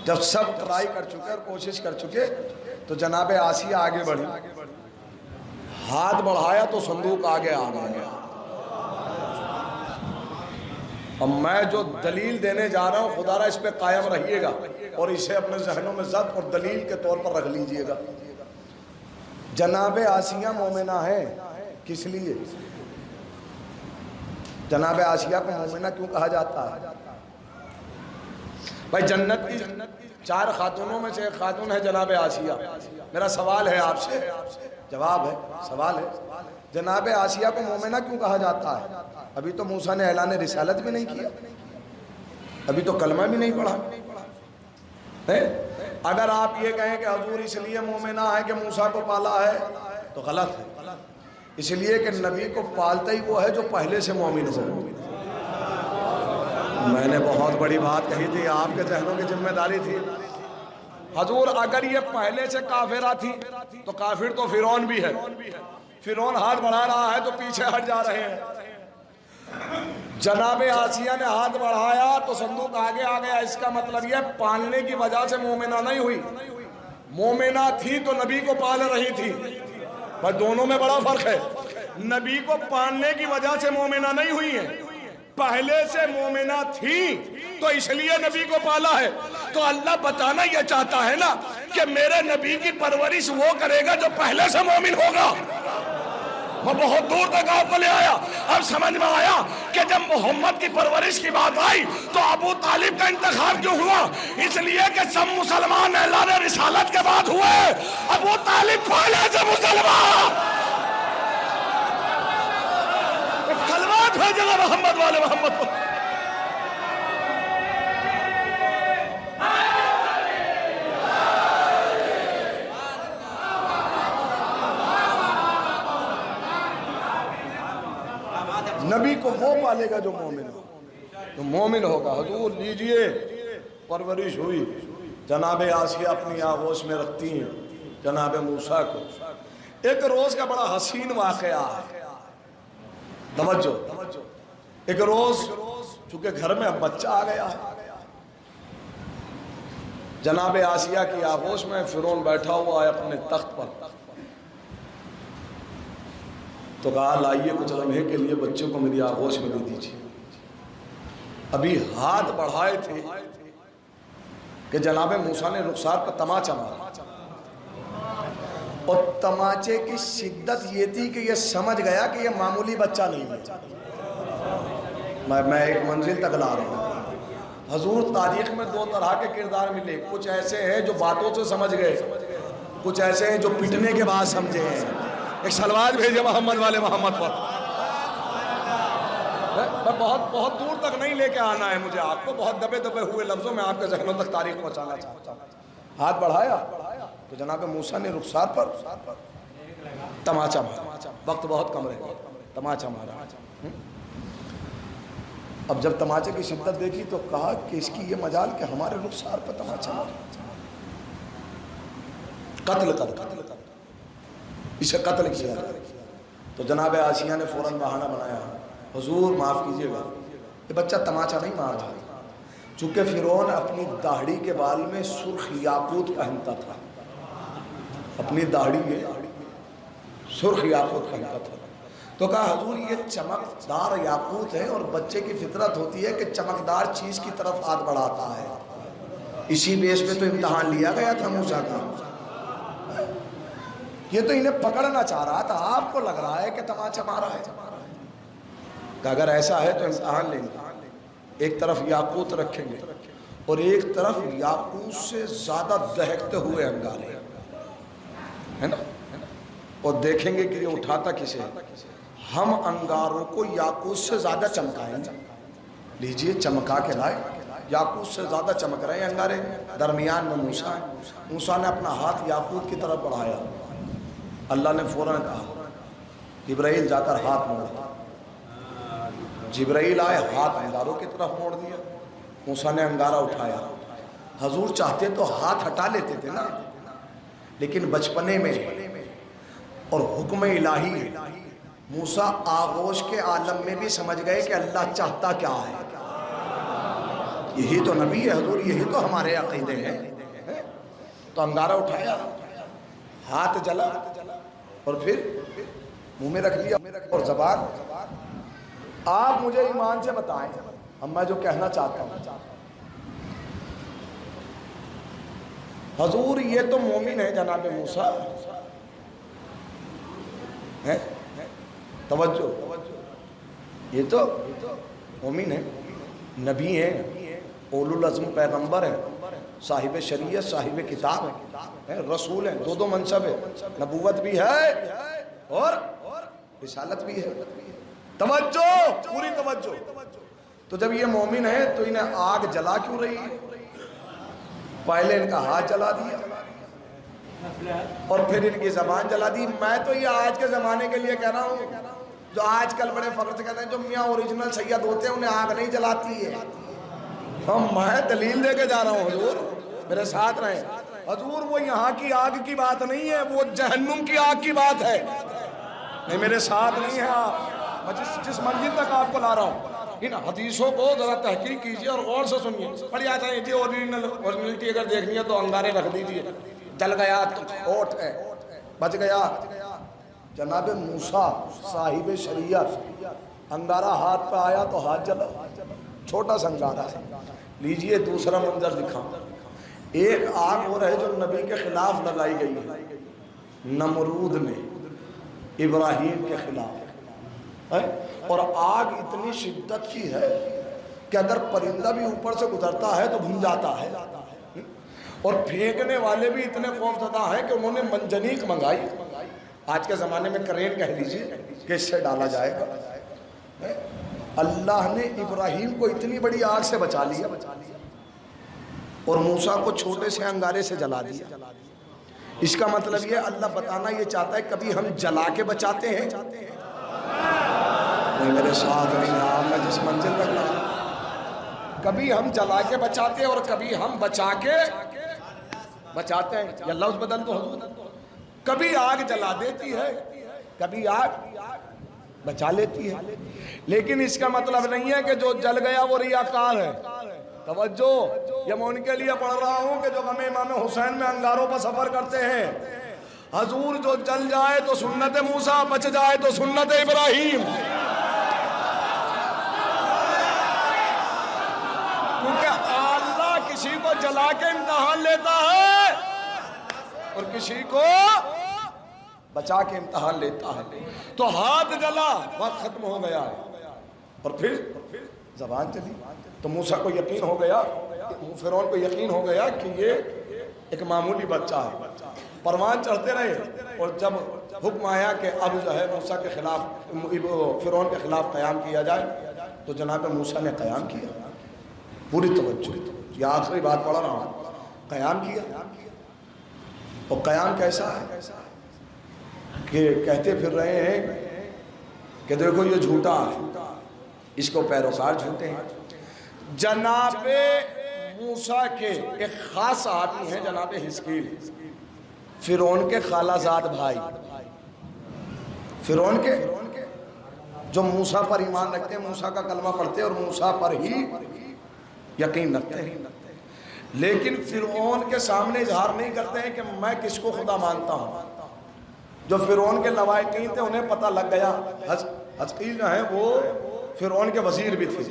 جب سب ٹرائی کر چکے اور کوشش کر چکے تو جناب آسیہ آگے بڑھی، ہاتھ بڑھایا تو صندوق آگے آ گیا. اب میں جو دلیل دینے جا رہا ہوں خدا را اس پہ قائم رہیے گا اور اسے اپنے ذہنوں میں ضبط اور دلیل کے طور پر رکھ لیجئے گا. جناب آسیہ مومنہ ہے، کس لیے؟ جناب آسیہ کو مومنہ کیوں کہا جاتا ہے؟ بھائی جنت کی 4 خاتونوں میں سے ایک خاتون ہے جناب آسیہ. میرا سوال ہے آپ سے، جواب ہے، سوال ہے، جناب آسیہ کو مومنہ کیوں کہا جاتا ہے؟ ابھی تو موسیٰ نے اعلان رسالت بھی نہیں کیا، ابھی تو کلمہ بھی نہیں پڑھا. اگر آپ یہ کہیں کہ حضور اس لیے مومنہ ہے کہ موسیٰ کو پالا ہے تو غلط ہے. اس لیے کہ نبی کو پالتا ہی وہ ہے جو پہلے سے مومن ہو. میں نے بہت بڑی بات کہی تھی، آپ کے ذہنوں کی ذمہ داری تھی. حضور اگر یہ پہلے سے کافرہ تھی تو کافر تو فرعون بھی ہے. فرعون ہاتھ بڑھا رہا ہے تو پیچھے ہٹ جا رہے ہیں. جناب آسیہ نے ہاتھ بڑھایا تو صندوق آگے آ گیا. اس کا مطلب یہ پالنے کی وجہ سے مومنہ نہیں ہوئی. مومنہ تھی تو نبی کو پال رہی تھی. بس دونوں میں بڑا فرق ہے. نبی کو پالنے کی وجہ سے مومنہ نہیں ہوئی ہے، پہلے سے مومنہ تھی تو اس لیے نبی کو پالا ہے. تو اللہ بتانا یہ چاہتا ہے نا کہ میرے نبی کی پرورش وہ کرے گا جو پہلے سے مومن ہوگا. وہ بہت دور تک آپ کو لے آیا. اب سمجھ میں آیا کہ جب محمد کی پرورش کی بات آئی تو ابو طالب کا انتخاب کیوں ہوا؟ اس لیے کہ سب مسلمان اعلان رسالت کے بعد ہوئے، ابو طالب پہلے سے مسلمان. کلمات بھیجے گا محمد والے محمد کو. نبی کو وہ پالے گا جو مومن ہو، جو مومن ہوگا۔ حضور لیجئے، پرورش ہوئی، جناب آسیہ اپنی آغوش میں رکھتی ہیں جناب موسیٰ کو۔ ایک روز کا بڑا حسین واقعہ ہے، توجہ، ایک روز چونکہ گھر میں اب بچہ آ گیا ہے، جناب آسیہ کی آغوش میں فرعون بیٹھا ہوا ہے اپنے تخت پر، تو کہا لائیے کچھ لمحے کے لیے بچوں کو میری آغوش میں دے دیجیے۔ ابھی ہاتھ بڑھائے تھے کہ جناب موسیٰ نے رخسار پر تماچا مارا، اور تماچے کی شدت یہ تھی کہ یہ سمجھ گیا کہ یہ معمولی بچہ نہیں ہے۔ میں ایک منزل تک لا رہا ہوں۔ حضور تاریخ میں دو طرح کے کردار ملے، کچھ ایسے ہیں جو باتوں سے سمجھ گئے، کچھ ایسے ہیں جو پٹنے کے بعد سمجھے ہیں۔ ایک سلوات بھیجے محمد والے محمد پر۔ میں بہت دور تک نہیں لے کے آنا ہے مجھے، آپ کو بہت دبے دبے ہوئے لفظوں میں آپ کے ذہنوں تک تاریخ پہنچانا چاہتا ہوں۔ ہاتھ بڑھایا تو جناب موسیٰ نے رخسار پر تماچا مارا، وقت بہت کم رہے، تماچا مارا۔ اب جب تماچے کی شدت دیکھی تو کہا کہ اس کی یہ مجال کہ ہمارے رخسار پر تماچا مارا، قتل کر اسے قتل کیا۔ تو جناب آسیہ نے فوراً بہانہ بنایا، حضور معاف کیجیے گا، یہ بچہ تماچا نہیں مار رہا ہے، چونکہ فرعون اپنی داڑھی کے بال میں سرخ یاقوت پہنتا تھا، اپنی داڑھی میں سرخ یاقوت پہنتا تھا۔ تو کہا حضور یہ چمکدار یاقوت ہے، اور بچے کی فطرت ہوتی ہے کہ چمکدار چیز کی طرف ہاتھ بڑھاتا ہے، اسی بیس پہ تو امتحان لیا گیا تھا موسیٰ کا۔ یہ تو انہیں پکڑنا چاہ رہا تھا، آپ کو لگ رہا ہے کہ تماچا مارا ہے۔ کہ اگر ایسا ہے تو امتحان لیں گے، ایک طرف یاقوت رکھیں گے اور ایک طرف یاقوت سے زیادہ دہکتے ہوئے انگارے، ہے نا، اور دیکھیں گے کہ یہ اٹھاتا کسے ہے۔ ہم انگاروں کو یاقوت سے زیادہ چمکائیں گے، لیجئے چمکا کے لائے، یاقوت سے زیادہ چمک رہے ہیں انگارے، درمیان میں موسیٰ ہے۔ موسیٰ نے اپنا ہاتھ یاقوت کی طرف بڑھایا، اللہ نے فوراً کہا جبرائیل جا کر ہاتھ موڑ۔ جبرائیل آئے، ہاتھ انگاروں کی طرف موڑ دیا، موسیٰ نے انگارہ اٹھایا۔ حضور چاہتے تو ہاتھ ہٹا لیتے تھے نا، لیکن بچپنے میں اور حکم الہی موسیٰ آغوش کے عالم میں بھی سمجھ گئے کہ اللہ چاہتا کیا ہے۔ یہی تو نبی ہے حضور، یہی تو ہمارے عقیدے ہیں۔ تو انگارہ اٹھایا، ہاتھ جلا، اور پھر منہ میں رکھ لیا، اور زبان۔ آپ مجھے ایمان سے بتائیں، اب میں جو کہنا چاہتا ہوں، حضور یہ تو مومن ہے جناب موسیٰ، توجہ، یہ تو مومن ہے، نبی ہیں، اولو العزم پیغمبر ہیں، صاحب شریعت، صاحب کتاب ہیں، رسول ہیں، دو منصب ہے، نبوت بھی ہے اور رسالت بھی ہے۔ توجہ، پوری توجہ۔ تو جب یہ مومن ہے تو انہیں آگ جلا کیوں رہی ہے؟ پہلے ان کا ہاتھ جلا دیا اور پھر ان کی زبان جلا دی۔ میں تو یہ آج کے زمانے کے لیے کہہ رہا ہوں، جو آج کل بڑے فخر سے کہتے ہیں جو میاں اوریجنل سید ہوتے ہیں انہیں آگ نہیں جلاتی ہے۔ میں دلیل دے کے جا رہا ہوں، حضور میرے ساتھ رہیں۔ حضور وہ یہاں کی آگ کی بات نہیں ہے، وہ جہنم کی آگ کی بات ہے۔ نہیں میرے ساتھ نہیں ہے آپ، میں جس منزل تک آپ کو لا رہا ہوں، ان حدیثوں کو ذرا تحقیق کیجئے اور غور سے سنیے۔ پڑھی آتا ہے جی اوریجنلٹی اگر دیکھنی ہے تو انگارے رکھ دیجئے، جل گیا تو ہوٹ ہے، بچ گیا۔ جناب موسیٰ صاحب شریعت، انگارہ ہاتھ پہ آیا تو ہاتھ جلا، چھوٹا سا انگارہ ہے۔ لیجئے دوسرا منظر دکھاؤں، ایک آگ اور ہے جو نبی کے خلاف لگائی گئی ہے، نمرود نے ابراہیم کے خلاف، اور آگ اتنی شدت کی ہے کہ اگر پرندہ بھی اوپر سے گزرتا ہے تو بھن جاتا ہے، اور پھینکنے والے بھی اتنے خوف زدہ ہیں کہ انہوں نے منجنیق منگائی، آج کے زمانے میں کرین کہہ لیجیے، کہ اس سے ڈالا جائے گا۔ اللہ نے ابراہیم کو اتنی بڑی آگ سے بچا لیا اور موسیٰ کو چھوٹے سے انگارے سے جلا دیا۔ اس کا مطلب یہ اللہ بتانا یہ چاہتا ہے کبھی ہم جلا کے بچاتے ہیں، نہیں میرے ساتھ نہیں رہا میں جس منزل تک لایا. کبھی ہم جلا کے بچاتے اور کبھی ہم بچا کے بچاتے ہیں. یہ لفظ بدل تو حضور. کبھی آگ جلا دیتی ہے کبھی آگ بچا لیتی ہے. لیکن اس کا مطلب نہیں ہے کہ جو جل گیا وہ ریاکار ہے. توجہ, یہ میں ان کے لیے پڑھ رہا ہوں کہ جو غم امام حسین میں انگاروں پر سفر کرتے ہیں. حضور جو جل جائے تو سنت موسیٰ, بچ جائے تو سنت ابراہیم. کیونکہ اللہ کسی کو جلا کے امتحان لیتا ہے اور کسی کو بچا کے امتحان لیتا ہے. تو ہاتھ جلا, وقت ختم ہو گیا ہے, اور پھر زبان چلی. تو موسیٰ کو یقین ہو گیا, فرعون کو یقین ہو گیا کہ یہ ایک معمولی بچہ ہے. پروان چڑھتے رہے, اور جب حکم آیا کہ اب جو ہے موسیٰ کے خلاف, فرعون کے خلاف قیام کیا جائے, تو جناب موسیٰ نے قیام کیا. پوری توجہ, یہ آخری بات پڑھ رہا ہوں. قیام کیا, اور قیام کیسا ہے کہ کہتے پھر رہے ہیں کہ دیکھو یہ جھوٹا ہے, اس کو پیروکار جھوٹے ہیں. جناب موسیٰ کے ایک خاص صحابی ہیں جناب حزقیل, فرعون کے خالہ زاد بھائی, فرعون کے جو موسیٰ پر ایمان رکھتے ہیں, موسیٰ کا کلمہ پڑھتے ہیں اور موسیٰ پر ہی یقین رکھتے ہیں. لیکن فرعون کے سامنے اظہار نہیں کرتے ہیں کہ میں کس کو خدا مانتا ہوں. جو فرعون کے لواحقین تھے انہیں پتہ لگ گیا. حزقیل جو ہیں وہ فرعون کے وزیر بھی تھے.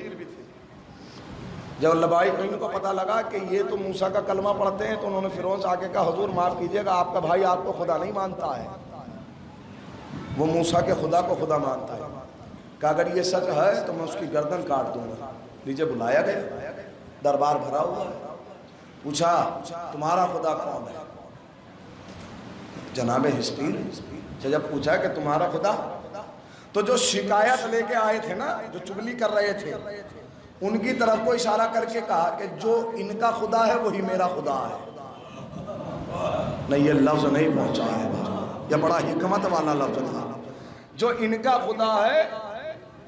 جب لواحقین کو پتہ لگا کہ یہ تو موسیٰ کا کلمہ پڑھتے ہیں, تو انہوں نے فرعون سے آ کے کہا حضور معاف کیجئے گا, آپ کا بھائی آپ کو خدا نہیں مانتا ہے, وہ موسیٰ کے خدا کو خدا مانتا ہے. کہ اگر یہ سچ ہے تو میں اس کی گردن کاٹ دوں گا. نیچے بلایا گیا, دربار بھرا ہوا ہے. پوچھا تمہارا خدا کون ہے؟ جناب حزقیل سے جب پوچھا کہ تمہارا خدا, تو جو شکایت لے کے آئے تھے نا, جو چغلی کر رہے تھے, ان کی طرف کو اشارہ کر کے کہا کہ جو ان کا خدا ہے وہی میرا خدا ہے. نہیں یہ لفظ نہیں پہنچا ہے, یہ بڑا حکمت والا لفظ تھا. جو ان کا خدا ہے,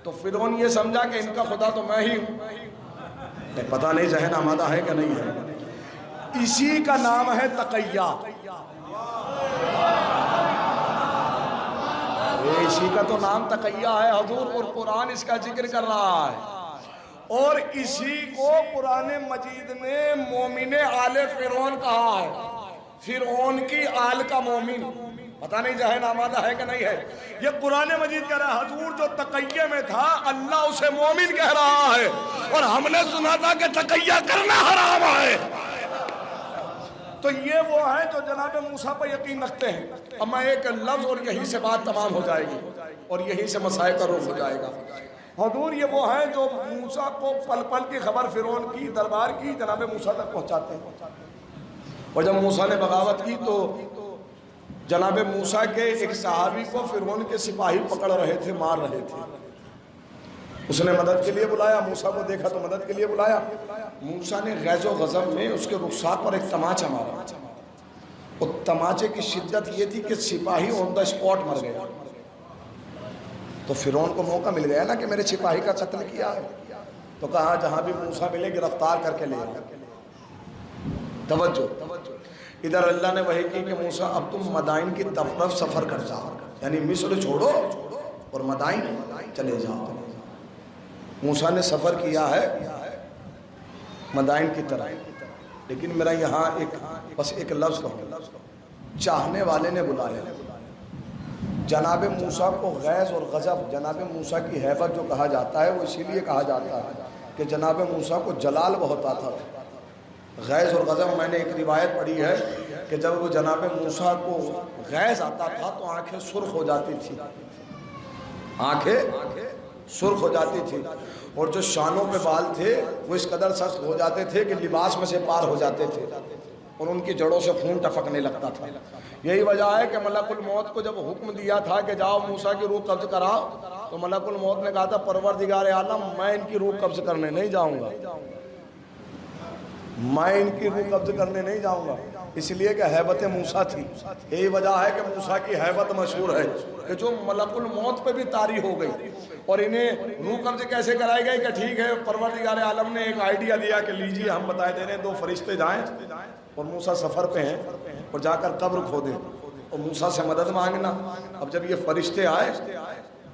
تو فرعون یہ سمجھا کہ ان کا خدا تو میں ہی ہوں. پتہ نہیں ذہن آمادہ ہے کہ نہیں ہے. اسی کا نام ہے تقیہ. اسی کا تو نام تقیہ ہے حضور, اور قرآن اس کا ذکر کر رہا ہے. اور اسی کو قرآن مجید نے مومن آل فرعون کہا ہے. فرعون کی آل کا مومن. پتہ نہیں ذہن آمادہ ہے کہ نہیں ہے. یہ قرآن مجید کہہ رہا ہے حضور جو تقیہ میں تھا اللہ اسے مومن کہہ رہا ہے, اور ہم نے سنا تھا کہ تقیہ کرنا حرام ہے. تو یہ وہ ہیں جو جناب موسیٰ پر یقین رکھتے ہیں. اب میں ایک لفظ اور یہی سے بات تمام ہو جائے گی اور یہی سے مسائل کا رخ ہو جائے گا. حضور یہ وہ ہیں جو موسیٰ کو پل پل کی خبر فرعون کی دربار کی جناب موسیٰ تک پہنچاتے ہیں. اور جب موسیٰ نے بغاوت کی تو جناب موسیٰ کے ایک صحابی کو فرعون کے سپاہی پکڑ رہے تھے, مار رہے تھے. اس نے مدد کے لیے بلایا, موسیٰ کو دیکھا تو مدد کے لیے بلایا. موسیٰ نے غیظ و غضب میں اس کے رخسار پر ایک تماچا مارا, اور تماچے کی شدت یہ تھی کہ سپاہی آن دا اسپاٹ مر گیا. تو فرعون کو موقع مل گیا نا کہ میرے سپاہی کا قتل کیا ہے. تو کہا جہاں بھی موسیٰ ملے گرفتار کر کے لے آؤ. توجہ, ادھر اللہ نے وحی کی کہ موسیٰ اب تم مدائن کی طرف سفر کر جاؤ, یعنی مصر چھوڑو اور مدائن چلے جاؤ. موسیٰ نے سفر کیا ہے مدائن کی طرف. لیکن میرا یہاں بس ایک لفظ کہوں, چاہنے والے نے بلایا. جناب موسیٰ کو غیظ اور غضب, جناب موسیٰ کی ہیبت جو کہا جاتا ہے وہ اسی لیے کہا جاتا ہے کہ جناب موسیٰ کو جلال بہت آتا تھا. غیظ اور غضب, میں نے ایک روایت پڑھی ہے کہ جب وہ جناب موسیٰ کو غیظ آتا تھا تو آنکھیں سرخ ہو جاتی تھی, آنکھیں سرخ ہو جاتی تھی, اور جو شانوں پہ بال تھے وہ اس قدر سخت ہو جاتے تھے کہ لباس میں سے پار ہو جاتے تھے, اور ان کی جڑوں سے خون ٹپکنے لگتا تھا. یہی وجہ ہے کہ ملک الموت کو جب حکم دیا تھا کہ جاؤ موسیٰ کی روح قبض کراؤ, تو ملک الموت نے کہا تھا پروردگار عالم میں ان کی روح قبض کرنے نہیں جاؤں گا. میں ان کی روح قبض کرنے نہیں جاؤں گا، اس لیے کہ ہیبت موسیٰ تھی. یہی وجہ ہے کہ موسیٰ کی ہیبت مشہور ہے کہ جو ملک الموت پہ بھی طاری ہو گئی. اور انہیں روح قبض کیسے کرائی گئی کہ ٹھیک ہے پروردگار عالم نے ایک آئیڈیا دیا کہ لیجیے ہم بتائے دے رہے ہیں، 2 فرشتے جائیں اور موسیٰ سفر پہ ہیں اور جا کر قبر کھودیں اور موسیٰ سے مدد مانگنا. اب جب یہ فرشتے آئے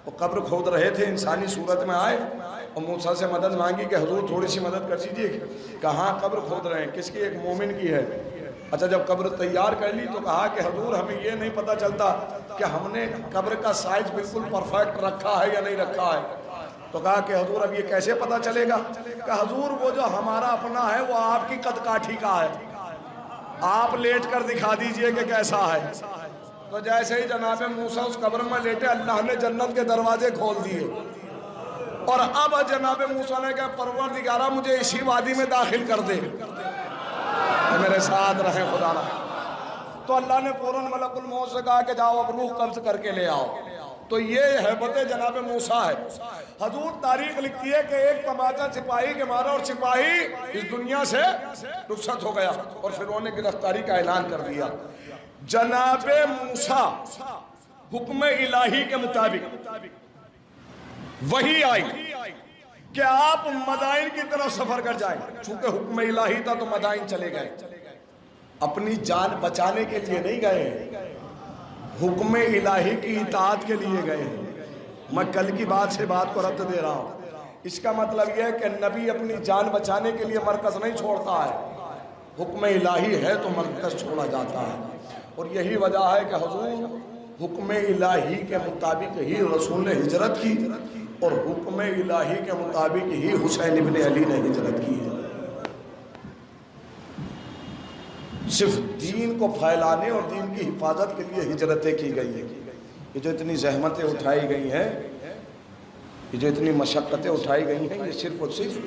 وہ قبر کھود رہے تھے، انسانی صورت میں آئے اور موسیٰ سے مدد مانگی کہ حضور تھوڑی سی مدد کر دیجیے. کہاں قبر کھود رہے ہیں؟ کس کی؟ ایک مومن کی ہے. اچھا جب قبر تیار کر لی تو کہا کہ حضور ہمیں یہ نہیں پتہ چلتا کہ ہم نے قبر کا سائز بالکل پرفیکٹ رکھا ہے یا نہیں رکھا ہے. تو کہا کہ حضور اب یہ کیسے پتہ چلے گا؟ کہ حضور وہ جو ہمارا اپنا ہے وہ آپ کی قد کاٹھی کا ہے، آپ لیٹ کر دکھا دیجئے کہ کیسا ہے. تو جیسے ہی جناب موسیٰ اس قبر میں لیٹے اللہ نے جنت کے دروازے کھول دیے اور اب جناب موسیٰ نے کہا پروردگارہ مجھے اسی وادی میں داخل کر دے، میرے ساتھ رہے خدا نہ. تو اللہ نے فوراً ملک الموت سے کہا کہ جاؤ اب روح قبض کر کے لے آؤ. تو یہ ہیبت جناب موسیٰ ہے. حضور تاریخ لکھتی ہے کہ ایک تماچا سپاہی کے مارا اور سپاہی اس دنیا سے رخصت ہو گیا اور فرعون نے گرفتاری کا اعلان کر دیا. جناب موسیٰ حکم الہی کے مطابق وحی آئی کہ آپ مدائن کی طرف سفر کر جائیں. چونکہ حکم الہی تھا تو مدائن چلے گئے. اپنی جان بچانے کے لیے نہیں گئے، حکم الہی کی اطاعت کے لیے گئے ہیں. میں کل کی بات سے بات کو رد دے رہا ہوں. اس کا مطلب یہ ہے کہ نبی اپنی جان بچانے کے لیے مرکز نہیں چھوڑتا ہے، حکم الہی ہے تو مرکز چھوڑا جاتا ہے. اور یہی وجہ ہے کہ حضور حکم الہی کے مطابق ہی رسول نے ہجرت کی اور حکم الہی کے مطابق ہی حسین ابن علی نے ہجرت کی ہے. صرف دین کو پھیلانے اور دین کی حفاظت کے لیے ہجرتیں کی گئی ہیں. یہ جو اتنی زحمتیں اٹھائی گئی ہیں، یہ جو اتنی مشقتیں اٹھائی گئی ہیں، یہ صرف اور صرف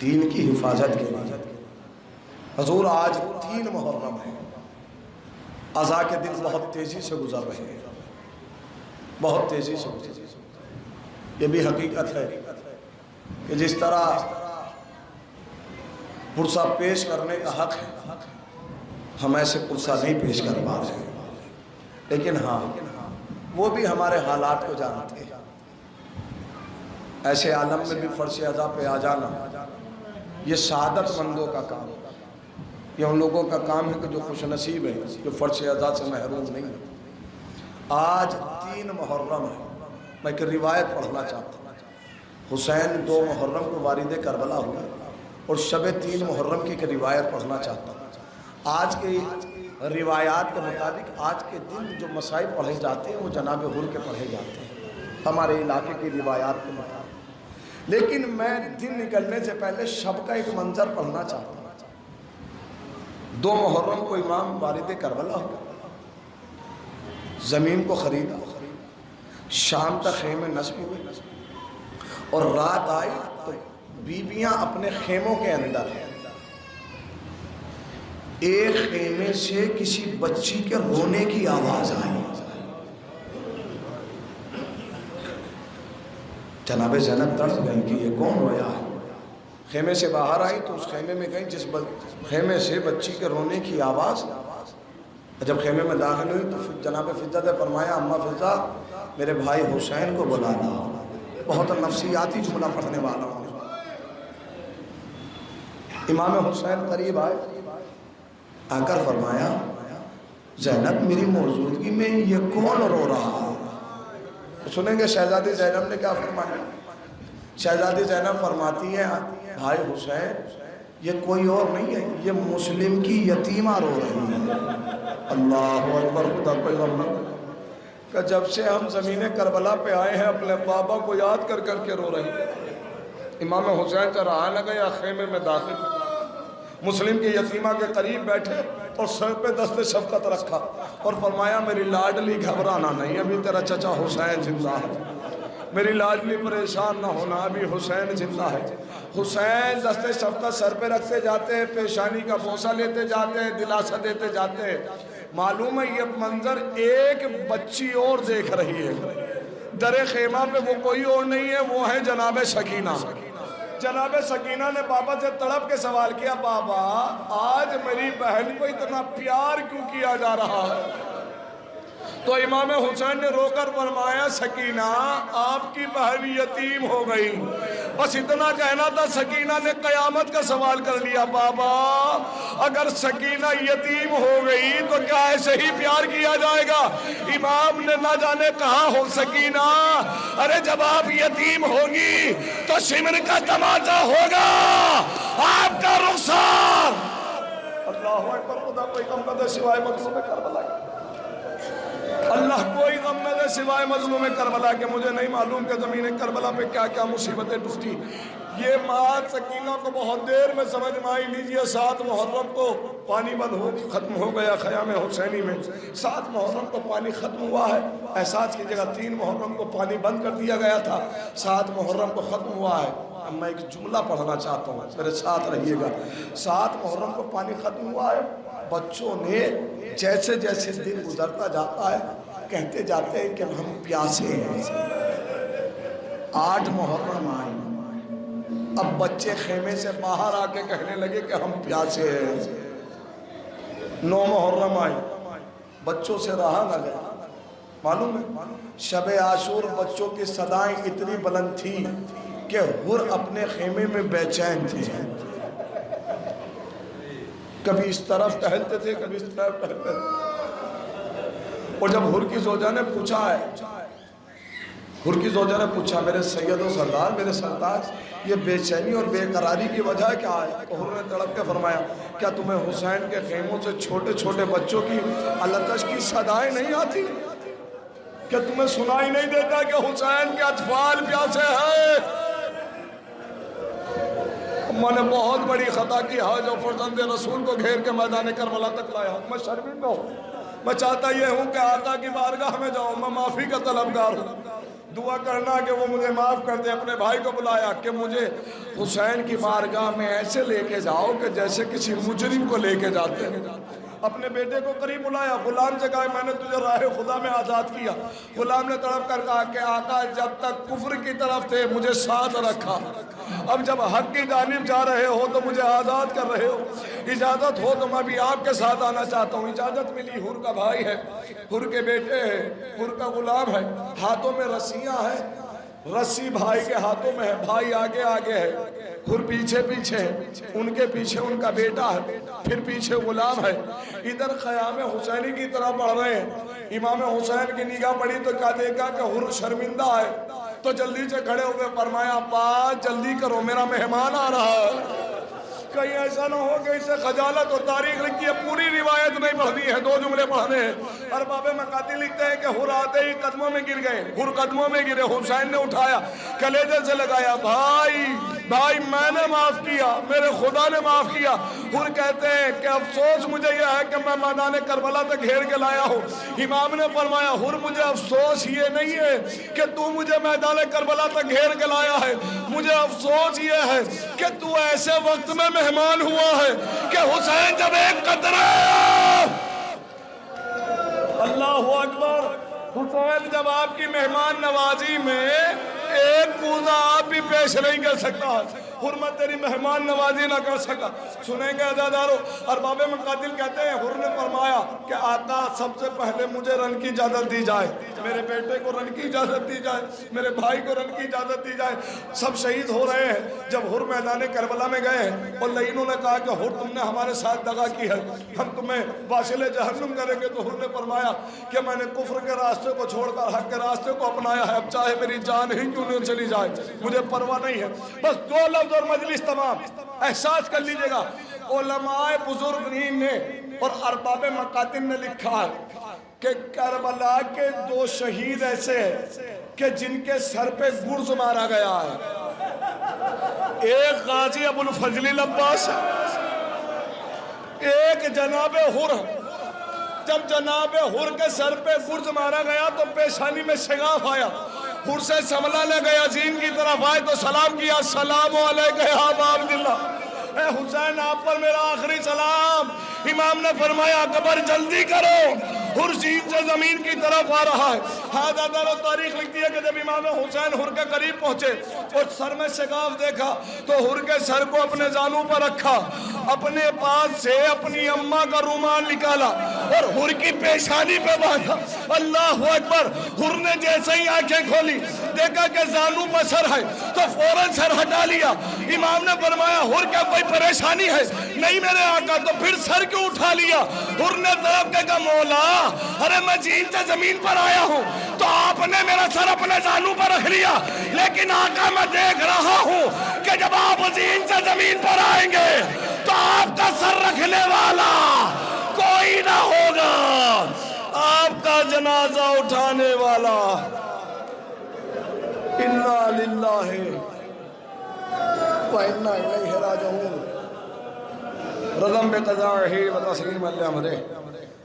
دین کی حفاظت کے لیے. حضور آج 3 محرم ہے. عزا کے دن بہت تیزی سے گزر رہے ہیں، بہت تیزی سے گزر رہے ہیں. یہ بھی حقیقت ہے کہ جس طرح پرسہ پیش کرنے کا حق ہے، ہم ایسے پرسہ نہیں پیش کر پا رہے ہیں. لیکن ہاں وہ بھی ہمارے حالات کو جانتے ہیں. ایسے عالم میں بھی فرش عزا پہ آ جانا یہ سعادت مندوں کا کام ہے. یہ ان لوگوں کا کام ہے کہ جو خوش نصیب ہیں، جو فرش عزا سے محروم نہیں ہیں. آج 3 محرم ہے. میں ایک روایت پڑھنا چاہتا ہوں. حسین 2 محرم کو والد کربلا ہوا اور شب 3 محرم کی ایک روایت پڑھنا چاہتا ہوں. آج کے روایات کے مطابق آج کے دن جو مسائل پڑھے جاتے ہیں وہ جناب حر کے پڑھے جاتے ہیں ہمارے علاقے کی روایات کے مطابق. لیکن میں دن نکلنے سے پہلے شب کا ایک منظر پڑھنا چاہتا ہوں. 2 محرم کو امام والد کربلا ہوا، زمین کو خریدا، شام تک خیمے نصب ہوئے اور رات آئی تو بیویاں اپنے خیموں کے اندر ہیں. ایک خیمے سے کسی بچی کے رونے کی آواز آئی. جناب زینب تڑپ گئی کہ یہ کون رویا ہے. خیمے سے باہر آئی تو اس خیمے میں گئی جس خیمے سے بچی کے رونے کی آواز. جب خیمے میں داخل ہوئی تو جناب فضہ نے فرمایا اماں فضہ میرے بھائی حسین کو بلا لا. بہت نفسیاتی جملہ پڑھنے والا ہوں. امام حسین قریب آئے، آ کر فرمایا زینب میری موجودگی میں یہ کون رو رہا ہے؟ سنیں گے شہزادی زینب نے کیا فرمایا. شہزادی زینب فرماتی ہے بھائی حسین یہ کوئی اور نہیں ہے، یہ مسلم کی یتیمہ رو رہی ہے. اللہ اکبر. خدا پیغمبر کہ جب سے ہم زمین کربلا پہ آئے ہیں اپنے بابا کو یاد کر کر کے رو رہی ہے. امام حسین کا رہا نہ گیا، خیمے میں داخل مسلم کی یتیمہ کے قریب بیٹھے اور سر پہ دست شفقت رکھا اور فرمایا میری لاڈلی گھبرانا نہیں، ابھی تیرا چچا حسین زندہ ہے. میری لاڈلی پریشان نہ ہونا، ابھی حسین زندہ ہے. حسین دست شفقت سر پہ رکھتے جاتے ہیں، پیشانی کا بوسہ لیتے جاتے ہیں، دلاسا دیتے جاتے ہیں. معلوم ہے یہ منظر ایک بچی اور دیکھ رہی ہے. در خیمہ پہ وہ کوئی اور نہیں ہے، وہ ہے جناب سکینہ. جناب سکینہ نے بابا سے تڑپ کے سوال کیا، بابا آج میری بہن کو اتنا پیار کیوں کیا جا رہا ہے؟ تو امام حسین نے رو کر فرمایا، سکینہ آپ کی بہن یتیم ہو گئی۔ بس اتنا کہنا تھا، سکینہ نے قیامت کا سوال کر لیا، بابا اگر سکینہ یتیم ہو گئی تو کیا ایسے ہی پیار کیا جائے گا؟ امام نے نہ جانے کہا ہو سکینہ، ارے جب آپ یتیم ہوگی تو شمر کا تماچا ہوگا، آپ کا رخسار۔ اللہ اکبر، خدا کوئی غم نہ دے سوائے مظلوم کربلا کے، اللہ کوئی غم نہ دے سوائے مظلوم کربلا کے۔ مجھے نہیں معلوم کہ زمین کربلا پہ کیا کیا مصیبتیں ٹوٹی۔ یہ بات سکینہ کو بہت دیر میں سمجھ میں آئی۔ لیجیے 7 محرم کو پانی بند ختم ہو گیا خیام حسینی میں، 7 محرم کو پانی ختم ہوا ہے۔ احساس کی جگہ 3 محرم کو پانی بند کر دیا گیا تھا، 7 محرم کو ختم ہوا ہے۔ اب میں ایک جملہ پڑھنا چاہتا ہوں، میرے ساتھ رہیے گا۔ 7 محرم کو پانی ختم ہوا ہے، بچوں نے جیسے جیسے دن گزرتا جاتا ہے کہتے جاتے ہیں کہ ہم پیاسے ہیں۔ 8 محرم آئی، اب بچے خیمے سے باہر آ کے کہنے لگے کہ ہم پیاسے ہیں۔ 9 محرم آئی، بچوں سے رہا نہ گیا۔ معلوم ہے شب عاشور بچوں کی صدائیں اتنی بلند تھی کہ حر اپنے خیمے میں بے چین تھے، کبھی اس طرف ٹہلتے تھے کبھی اس طرف ٹہلتے تھے۔ اور جب حر کی زوجہ نے پوچھا میرے سید و سردار، میرے سرتاج، یہ بے چینی اور بے قراری کی وجہ کیا ہے؟ تو حر نے تڑپ کے فرمایا، کیا تمہیں حسین کے خیموں سے چھوٹے چھوٹے بچوں کی التش کی صدائیں نہیں آتی؟ کیا تمہیں سنائی نہیں دیتا کہ حسین کے اطفال پیاسے ہیں؟ میں نے بہت بڑی خطا کی ہے جو فرزند رسول کو گھیر کے میدان کربلا تک لایا ہوں۔ میں شرمندہ ہوں، میں چاہتا یہ ہوں کہ آقا کی بارگاہ میں جاؤں، میں معافی کا طلبگار ہوں۔ دعا کرنا کہ وہ مجھے معاف کر دے۔ اپنے بھائی کو بلایا کہ مجھے حسین کی بارگاہ میں ایسے لے کے جاؤ کہ جیسے کسی مجرم کو لے کے جاتے ہیں۔ اپنے بیٹے کو قریب بلایا، غلام سے کہا میں نے تجھے راہ خدا میں آزاد کیا۔ غلام نے تڑپ کر کہا کہ آقا جب تک کفر کی طرف تھے مجھے ساتھ رکھا، اب جب حق کی جانب جا رہے ہو تو مجھے آزاد کر رہے ہو، اجازت ہو تو میں بھی آپ کے ساتھ آنا چاہتا ہوں۔ اجازت ملی، حر کا بھائی ہے، حر کے بیٹے ہیں، حر کا غلام ہے، ہاتھوں میں رسیاں ہیں، رسی بھائی کے ہاتھوں میں ہے، بھائی آگے آگے ہے، حر پیچھے پیچھے ہے، ان کے پیچھے ان کا بیٹا ہے، پھر پیچھے غلام ہے۔ ادھر خیام حسینی کی طرح بڑھ رہے ہیں۔ امام حسین کی نگاہ پڑی تو کیا دیکھا کہ حر شرمندہ ہے، تو جلدی سے کھڑے ہوئے فرمایا، ابا جلدی کرو میرا مہمان آ رہا ہے۔ کہیں ایسا نہ ہو کہ اسے خجالت اور تاریخ لکھی ہے، پوری روایت نہیں پڑھنی ہے، 2 جملے پڑھنے ہیں۔ ارباب مقاتل لکھتے ہیں کہ حر آتے ہی قدموں میں گر گئے، حر قدموں میں گرے، حسین نے اٹھایا، کلیجے سے لگایا، بھائی میں نے معاف کیا، میرے خدا نے معاف کیا۔ حر کہتے ہیں کہ افسوس مجھے یہ ہے کہ میں میدان کربلا تک گھیر کے لایا ہوں۔ امام نے فرمایا، حر مجھے افسوس یہ نہیں ہے کہ تو مجھے میدان کربلا تک گھیر کے لایا ہے، مجھے افسوس یہ ہے کہ تو ایسے وقت میں مہمان ہوا ہے کہ حسین جب ایک قطرہ، اللہ اکبر، حسین جب آپ کی مہمان نوازی میں ایک کوزہ آپ بھی پیش نہیں کر سکتا، حرمت تیری مہمان نوازی نہ کر سکا۔ سنیں گے عزادارو، ارباب مقاتل کہتے ہیں حر نے فرمایا کہ آقا سب سے پہلے مجھے رن کی اجازت دی جائے، میرے بیٹے کو رن کی اجازت دی جائے، میرے بھائی کو رن کی اجازت دی جائے، سب شہید ہو رہے ہیں۔ جب حر میدان کربلا میں گئے ہیں اور لعینوں نے کہا کہ حر تم نے ہمارے ساتھ دغا کی ہے، ہم تمہیں واصل جہنم کریں گے، تو حر نے فرمایا کہ میں نے کفر کے راستے کو چھوڑ کر حق کے راستے کو اپنایا ہے، اب چاہے میری جان ہی کیوں نہ چلی جائے مجھے پرواہ نہیں ہے۔ بس 2 لفظ اور مجلس تمام۔ احساس کر لیجئے گا، علماء بزرگین نے اور ارباب مقاتل نے لکھا ہے کہ کربلا کے 2 شہید ایسے ہیں کہ جن کے سر پہ گرز مارا گیا ہے، ایک غازی ابو الفضل العباس، ایک جناب حر۔ جب جناب حر کے سر پہ گرز مارا گیا تو پیشانی میں شگاف آیا، حر سے سنبھلا لے گیا، زین کی طرف آئے تو سلام کیا، السلام علیکم یا ابا عبداللہ، اے حسین آپ پر میرا آخری سلام۔ امام نے فرمایا اکبر جلدی کرو، ہر زین سے زمین کی طرف آ رہا ہے۔ حادثہ تاریخ لکھتی ہے کہ جب امام حسین ہر کے قریب پہنچے اور سر میں شگاف دیکھا تو ہر کے سر کو اپنے زانوں پر رکھا، اپنے پاس سے اپنی اماں کا رومال نکالا اور ہر کی پیشانی پہ باندھا۔ اللہ اکبر! ہر نے جیسے ہی آنکھیں کھولی دیکھا کہ زانوں پر سر ہے تو فوراً سر ہٹا لیا۔ امام نے فرمایا ہر کیا کوئی پریشانی ہے؟ نہیں میرے آقا۔ تو پھر سر کیوں اٹھا لیا؟ ہر نے طرف کے کہا مولا ارے میں جین سے زمین پر آیا ہوں تو آپ نے میرا سر اپنے زانوں پر رکھ لیا، لیکن آقا میں دیکھ رہا ہوں کہ جب آپ جین سے زمین پر آئیں گے تو آپ کا سر رکھنے والا کوئی نہ ہوگا، آپ کا جنازہ اٹھانے والا۔ انا للہ و انا الیہ راجعون۔ رضم بقضائہ و تسلیم لامرہ۔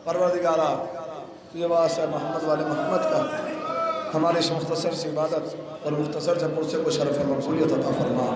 پروردگارا تجھے واسطہ محمد والے محمد کا ہماری اس مختصر سی عبادت اور مختصر سے پرسے کو شرف مقبولیت عطا فرما۔